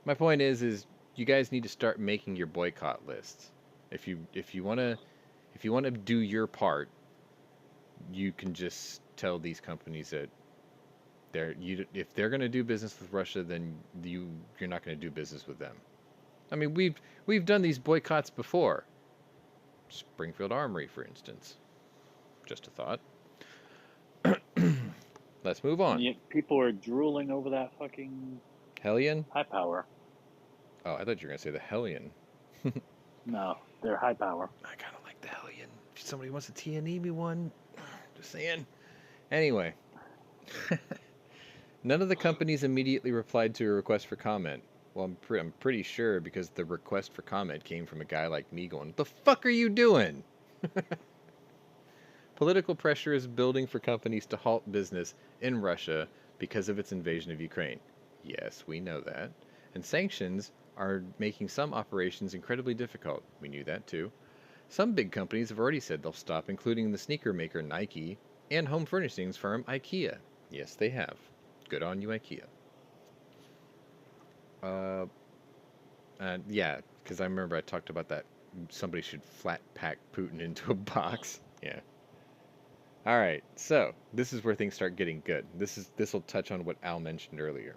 My point is you guys need to start making your boycott lists. If you want to do your part, you can just tell these companies that if they're going to do business with Russia, then you're not going to do business with them. I mean, we've done these boycotts before. Springfield Armory, for instance. Just a thought. Let's move on. People are drooling over that fucking Hellion? high power. Oh, I thought you were going to say the Hellion. No, they're high power. I kind of like the Hellion. If somebody wants to TNE me one, just saying. Anyway. None of the companies immediately replied to a request for comment. Well, I'm pretty sure, because the request for comment came from a guy like me going, "What the fuck are you doing?" Political pressure is building for companies to halt business in Russia because of its invasion of Ukraine. Yes, we know that. And sanctions are making some operations incredibly difficult. We knew that too. Some big companies have already said they'll stop, including the sneaker maker Nike and home furnishings firm IKEA. Yes, they have. Good on you, IKEA. Yeah, because I remember I talked about that somebody should flat pack Putin into a box. Yeah. All right. So this is where things start getting good. This will touch on what Al mentioned earlier.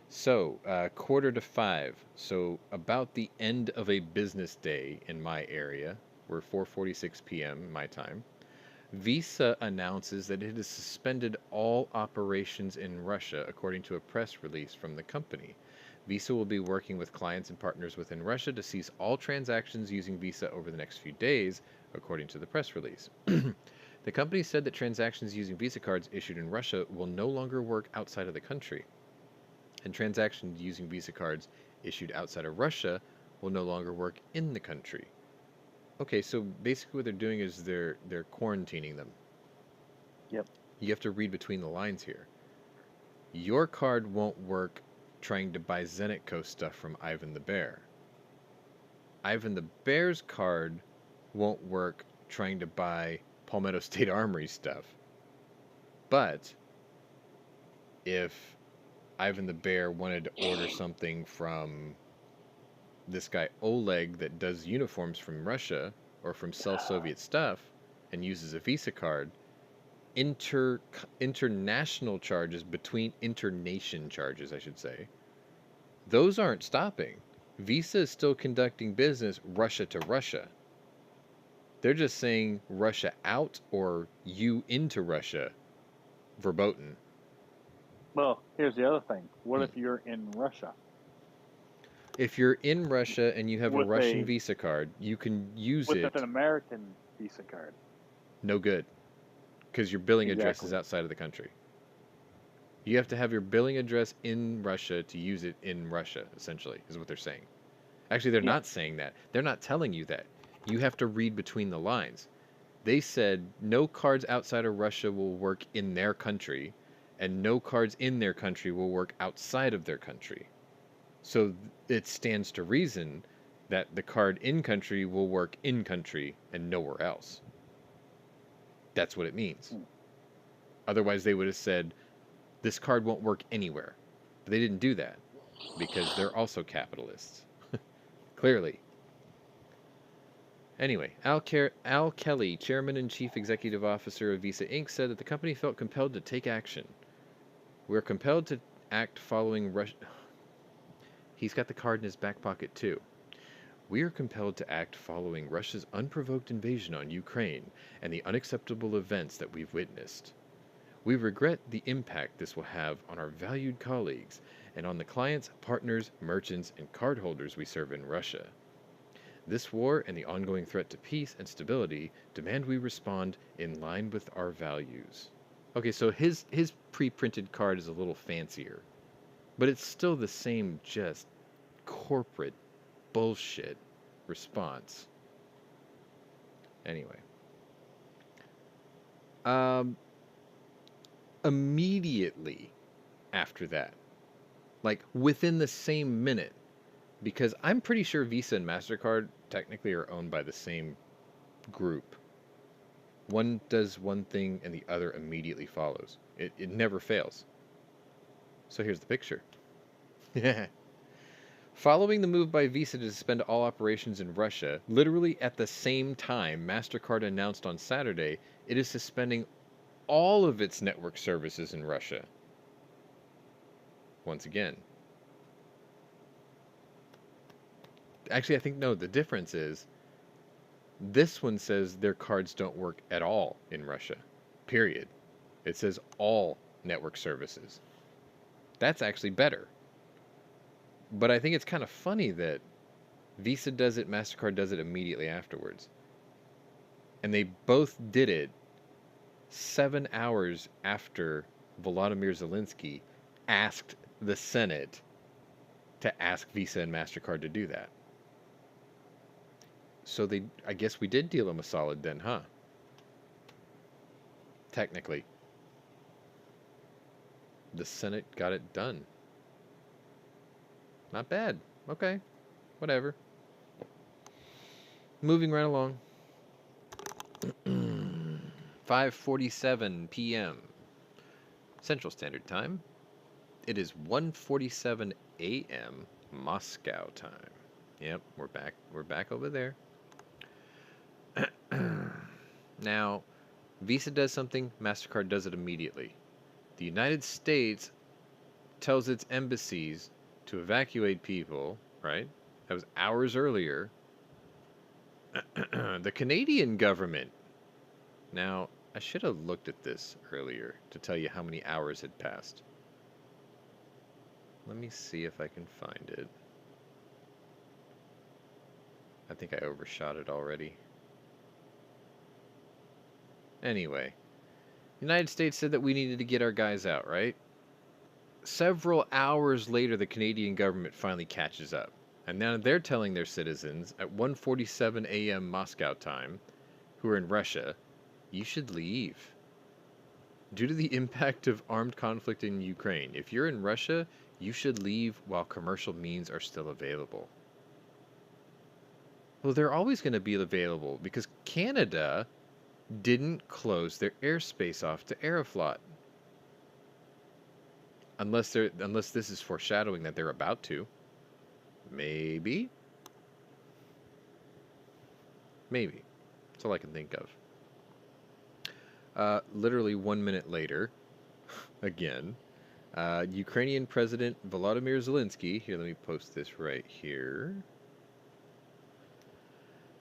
So 4:45. So about the end of a business day in my area. We're 4:46 p.m. my time. Visa announces that it has suspended all operations in Russia, according to a press release from the company. Visa will be working with clients and partners within Russia to cease all transactions using Visa over the next few days, according to the press release. The company said that transactions using Visa cards issued in Russia will no longer work outside of the country, and transactions using Visa cards issued outside of Russia will no longer work in the country. Okay, so basically what they're doing is they're quarantining them. Yep. You have to read between the lines here. Your card won't work trying to buy Zenitco stuff from Ivan the Bear. Ivan the Bear's card won't work trying to buy Palmetto State Armory stuff. But if Ivan the Bear wanted to order something from this guy Oleg that does uniforms from Russia or from sells Soviet stuff and uses a Visa card, international charges between internation charges, I should say, those aren't stopping. Visa is still conducting business Russia to Russia. They're just saying Russia out or you into Russia verboten. Well, here's the other thing. What if you're in Russia? If you're in Russia and you have a With Russian Visa card, you can use it. With an American Visa card. No good. Because your billing address is Exactly. outside of the country. You have to have your billing address in Russia to use it in Russia, essentially, is what they're saying. Actually, they're not saying that. They're not telling you that. You have to read between the lines. They said no cards outside of Russia will work in their country, and no cards in their country will work outside of their country. So it stands to reason that the card in country will work in country and nowhere else. That's what it means. Otherwise, they would have said, this card won't work anywhere. But they didn't do that because they're also capitalists. Clearly. Anyway, Al Kelly, Chairman and Chief Executive Officer of Visa Inc., said that the company felt compelled to take action. We're compelled to act following Russia. He's got the card in his back pocket, too. We are compelled to act following Russia's unprovoked invasion on Ukraine and the unacceptable events that we've witnessed. We regret the impact this will have on our valued colleagues and on the clients, partners, merchants, and cardholders we serve in Russia. This war and the ongoing threat to peace and stability demand we respond in line with our values. Okay, so his pre-printed card is a little fancier, but it's still the same just corporate bullshit response. Anyway. Immediately after that, like within the same minute, because I'm pretty sure Visa and MasterCard technically are owned by the same group. One does one thing and the other immediately follows. It never fails. So here's the picture. Following the move by Visa to suspend all operations in Russia, literally at the same time MasterCard announced on Saturday it is suspending all of its network services in Russia. Once again. Actually, I think, no, the difference is this one says their cards don't work at all in Russia. Period. It says all network services. That's actually better. But I think it's kind of funny that Visa does it, MasterCard does it immediately afterwards. And they both did it 7 hours after Vladimir Zelensky asked the Senate to ask Visa and MasterCard to do that. So I guess we did deal them a solid then, huh? Technically. The Senate got it done. Not bad. Okay. Whatever. Moving right along. 5:47 p.m. Central Standard Time. It is 1:47 a.m. Moscow time. Yep, we're back over there. Now, Visa does something, MasterCard does it immediately. The United States tells its embassies to evacuate people, right? That was hours earlier. The Canadian government. Now, I should have looked at this earlier to tell you how many hours had passed. Let me see if I can find it. I think I overshot it already. Anyway, the United States said that we needed to get our guys out, right? Several hours later, the Canadian government finally catches up. And now they're telling their citizens at 1:47 a.m. Moscow time, who are in Russia, you should leave. Due to the impact of armed conflict in Ukraine, if you're in Russia, you should leave while commercial means are still available. Well, they're always going to be available because Canada didn't close their airspace off to Aeroflot. Unless this is foreshadowing that they're about to. Maybe. Maybe. That's all I can think of. Literally 1 minute later, again, Ukrainian President Vladimir Zelensky, here, let me post this right here.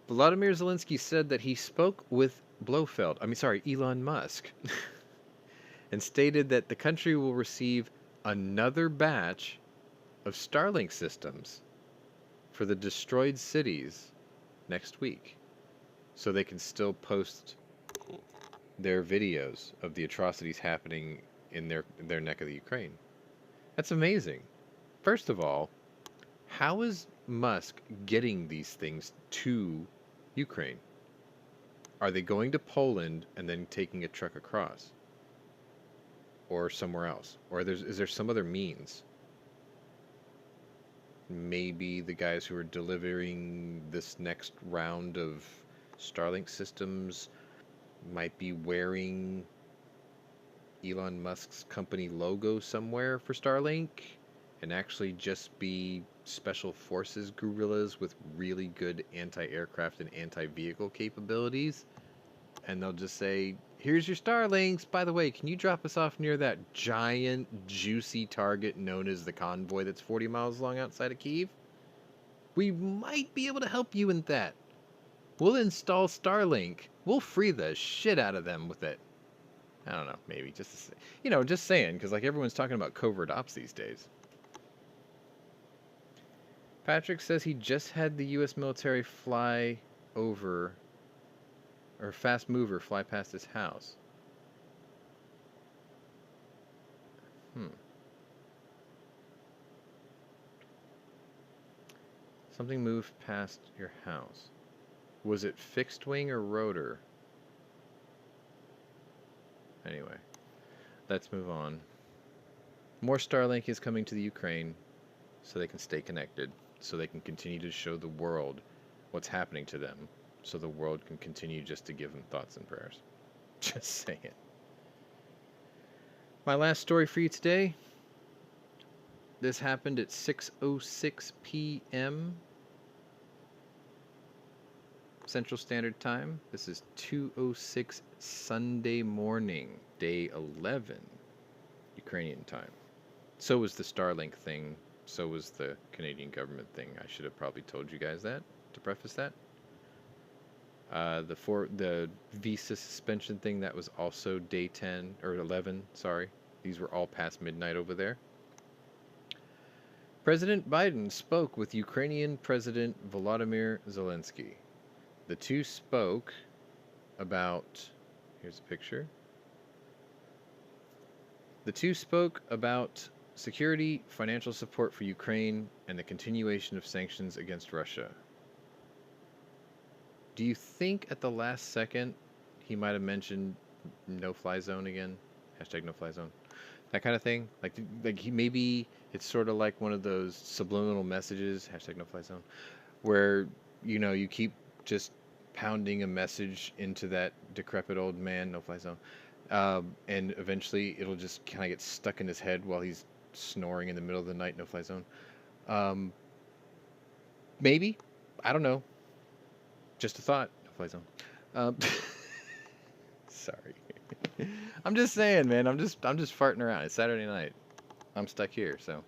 Vladimir Zelensky said that he spoke with Elon Musk, and stated that the country will receive another batch of Starlink systems for the destroyed cities next week, so they can still post their videos of the atrocities happening in their neck of the Ukraine. That's amazing. First of all, how is Musk getting these things to Ukraine? Are they going to Poland and then taking a truck across? Or somewhere else? Or is there some other means? Maybe the guys who are delivering this next round of Starlink systems might be wearing Elon Musk's company logo somewhere for Starlink, and actually just be special forces guerrillas with really good anti-aircraft and anti-vehicle capabilities. And they'll just say, here's your Starlinks. By the way, can you drop us off near that giant, juicy target known as the convoy that's 40 miles long outside of Kyiv? We might be able to help you in that. We'll install Starlink. We'll free the shit out of them with it. I don't know, maybe. Just saying, because like everyone's talking about covert ops these days. Patrick says he just had the U.S. military fly over, or fast mover fly past his house. Something moved past your house. Was it fixed wing or rotor? Anyway, let's move on. More Starlink is coming to the Ukraine so they can stay connected, so they can continue to show the world what's happening to them, so the world can continue just to give them thoughts and prayers. Just saying. My last story for you today. This happened at 6:06 p.m. Central Standard Time. This is 2:06 Sunday morning, day 11, Ukrainian time. So was the Starlink thing. So was the Canadian government thing. I should have probably told you guys that to preface that. The visa suspension thing, that was also day 10 or 11. Sorry, these were all past midnight over there. President Biden spoke with Ukrainian President Volodymyr Zelensky. The two spoke about, here's a picture. The two spoke about security, financial support for Ukraine, and the continuation of sanctions against Russia. Do you think at the last second he might have mentioned no-fly zone again? Hashtag no-fly zone. That kind of thing? Like he maybe it's sort of like one of those subliminal messages, hashtag no-fly zone, where, you keep just pounding a message into that decrepit old man, no-fly zone, and eventually it'll just kind of get stuck in his head while he's snoring in the middle of the night, no-fly zone. Maybe. I don't know. Just a thought, no-fly zone. Sorry. I'm just saying, man. I'm just farting around. It's Saturday night. I'm stuck here, so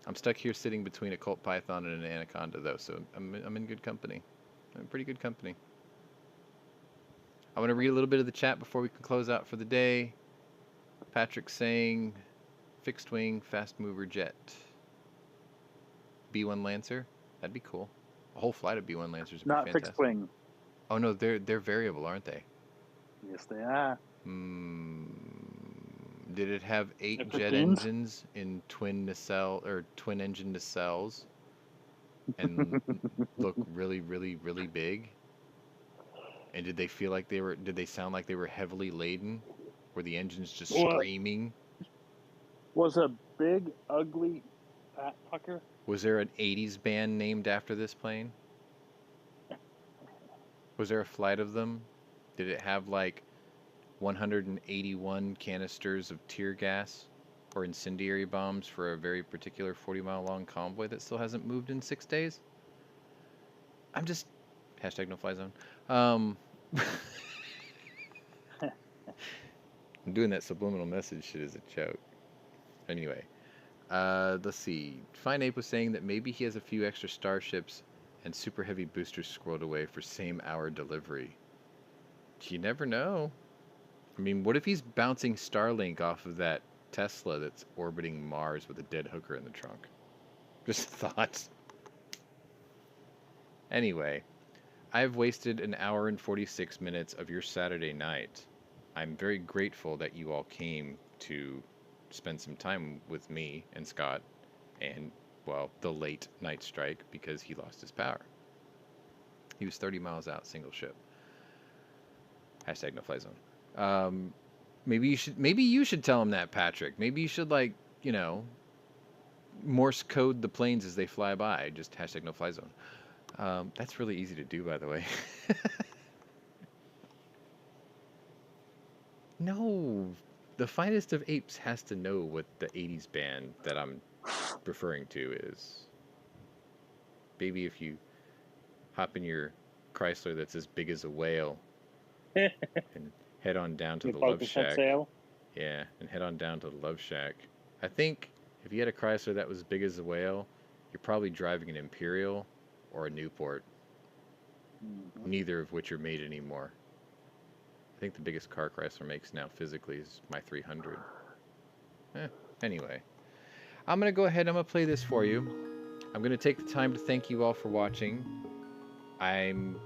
I'm stuck here sitting between a Colt python and an anaconda, though. So I'm in good company. I'm in pretty good company. I want to read a little bit of the chat before we can close out for the day. Patrick saying, fixed wing, fast mover jet. B1 Lancer, that'd be cool. A whole flight of B1 Lancers would be Not fantastic. fixed wing. Oh no, they're variable, aren't they? Yes, they are. Did it have 8 They're jet 15s? engines in twin nacelle or twin engine nacelles and look really, really, really big? And did they feel like they were? Did they sound like they were heavily laden? Were the engines just What? screaming? Was a big, ugly, fat fucker. Was there an 80s band named after this plane? Was there a flight of them? Did it have like 181 canisters of tear gas or incendiary bombs for a very particular 40-mile long convoy that still hasn't moved in 6 days? I'm just... Hashtag no fly zone. I'm doing that subliminal message shit as a joke. Anyway, let's see. Fine Ape was saying that maybe he has a few extra starships and super heavy boosters squirreled away for same hour delivery. You never know. I mean, what if he's bouncing Starlink off of that Tesla that's orbiting Mars with a dead hooker in the trunk? Just thoughts. Anyway, I've wasted an hour and 46 minutes of your Saturday night. I'm very grateful that you all came to spend some time with me and Scott and, well, the late night strike because he lost his power. He was 30 miles out, single ship. Hashtag no fly zone. Maybe you should tell him that, Patrick. Maybe you should, like, you know, Morse code the planes as they fly by. Just hashtag no fly zone. That's really easy to do, by the way. No, the finest of apes has to know what the 80s band that I'm referring to is. Baby, if you hop in your Chrysler that's as big as a whale and head on down to the Love Shack. Sale. Yeah, and head on down to the Love Shack. I think if you had a Chrysler that was as big as a whale, you're probably driving an Imperial or a Newport. Neither of which are made anymore. I think the biggest car Chrysler makes now physically is my 300. Anyway, I'm going to go ahead and I'm going to play this for you. I'm going to take the time to thank you all for watching. I'm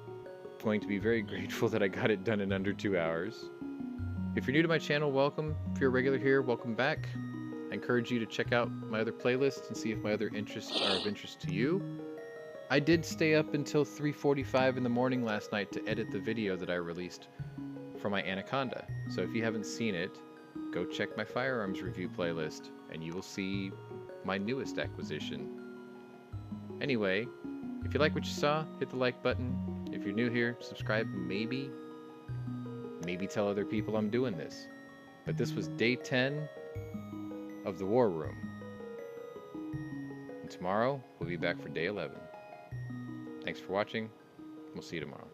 going to be very grateful that I got it done in under 2 hours. If you're new to my channel, welcome. If you're a regular here, welcome back. I encourage you to check out my other playlists and see if my other interests are of interest to you. I did stay up until 3:45 in the morning last night to edit the video that I released for my Anaconda. So if you haven't seen it, go check my firearms review playlist and you will see my newest acquisition. Anyway, if you like what you saw, hit the like button. If you're new here, subscribe, maybe tell other people I'm doing this. But this was day 10 of the War Room. And tomorrow, we'll be back for day 11. Thanks for watching. We'll see you tomorrow.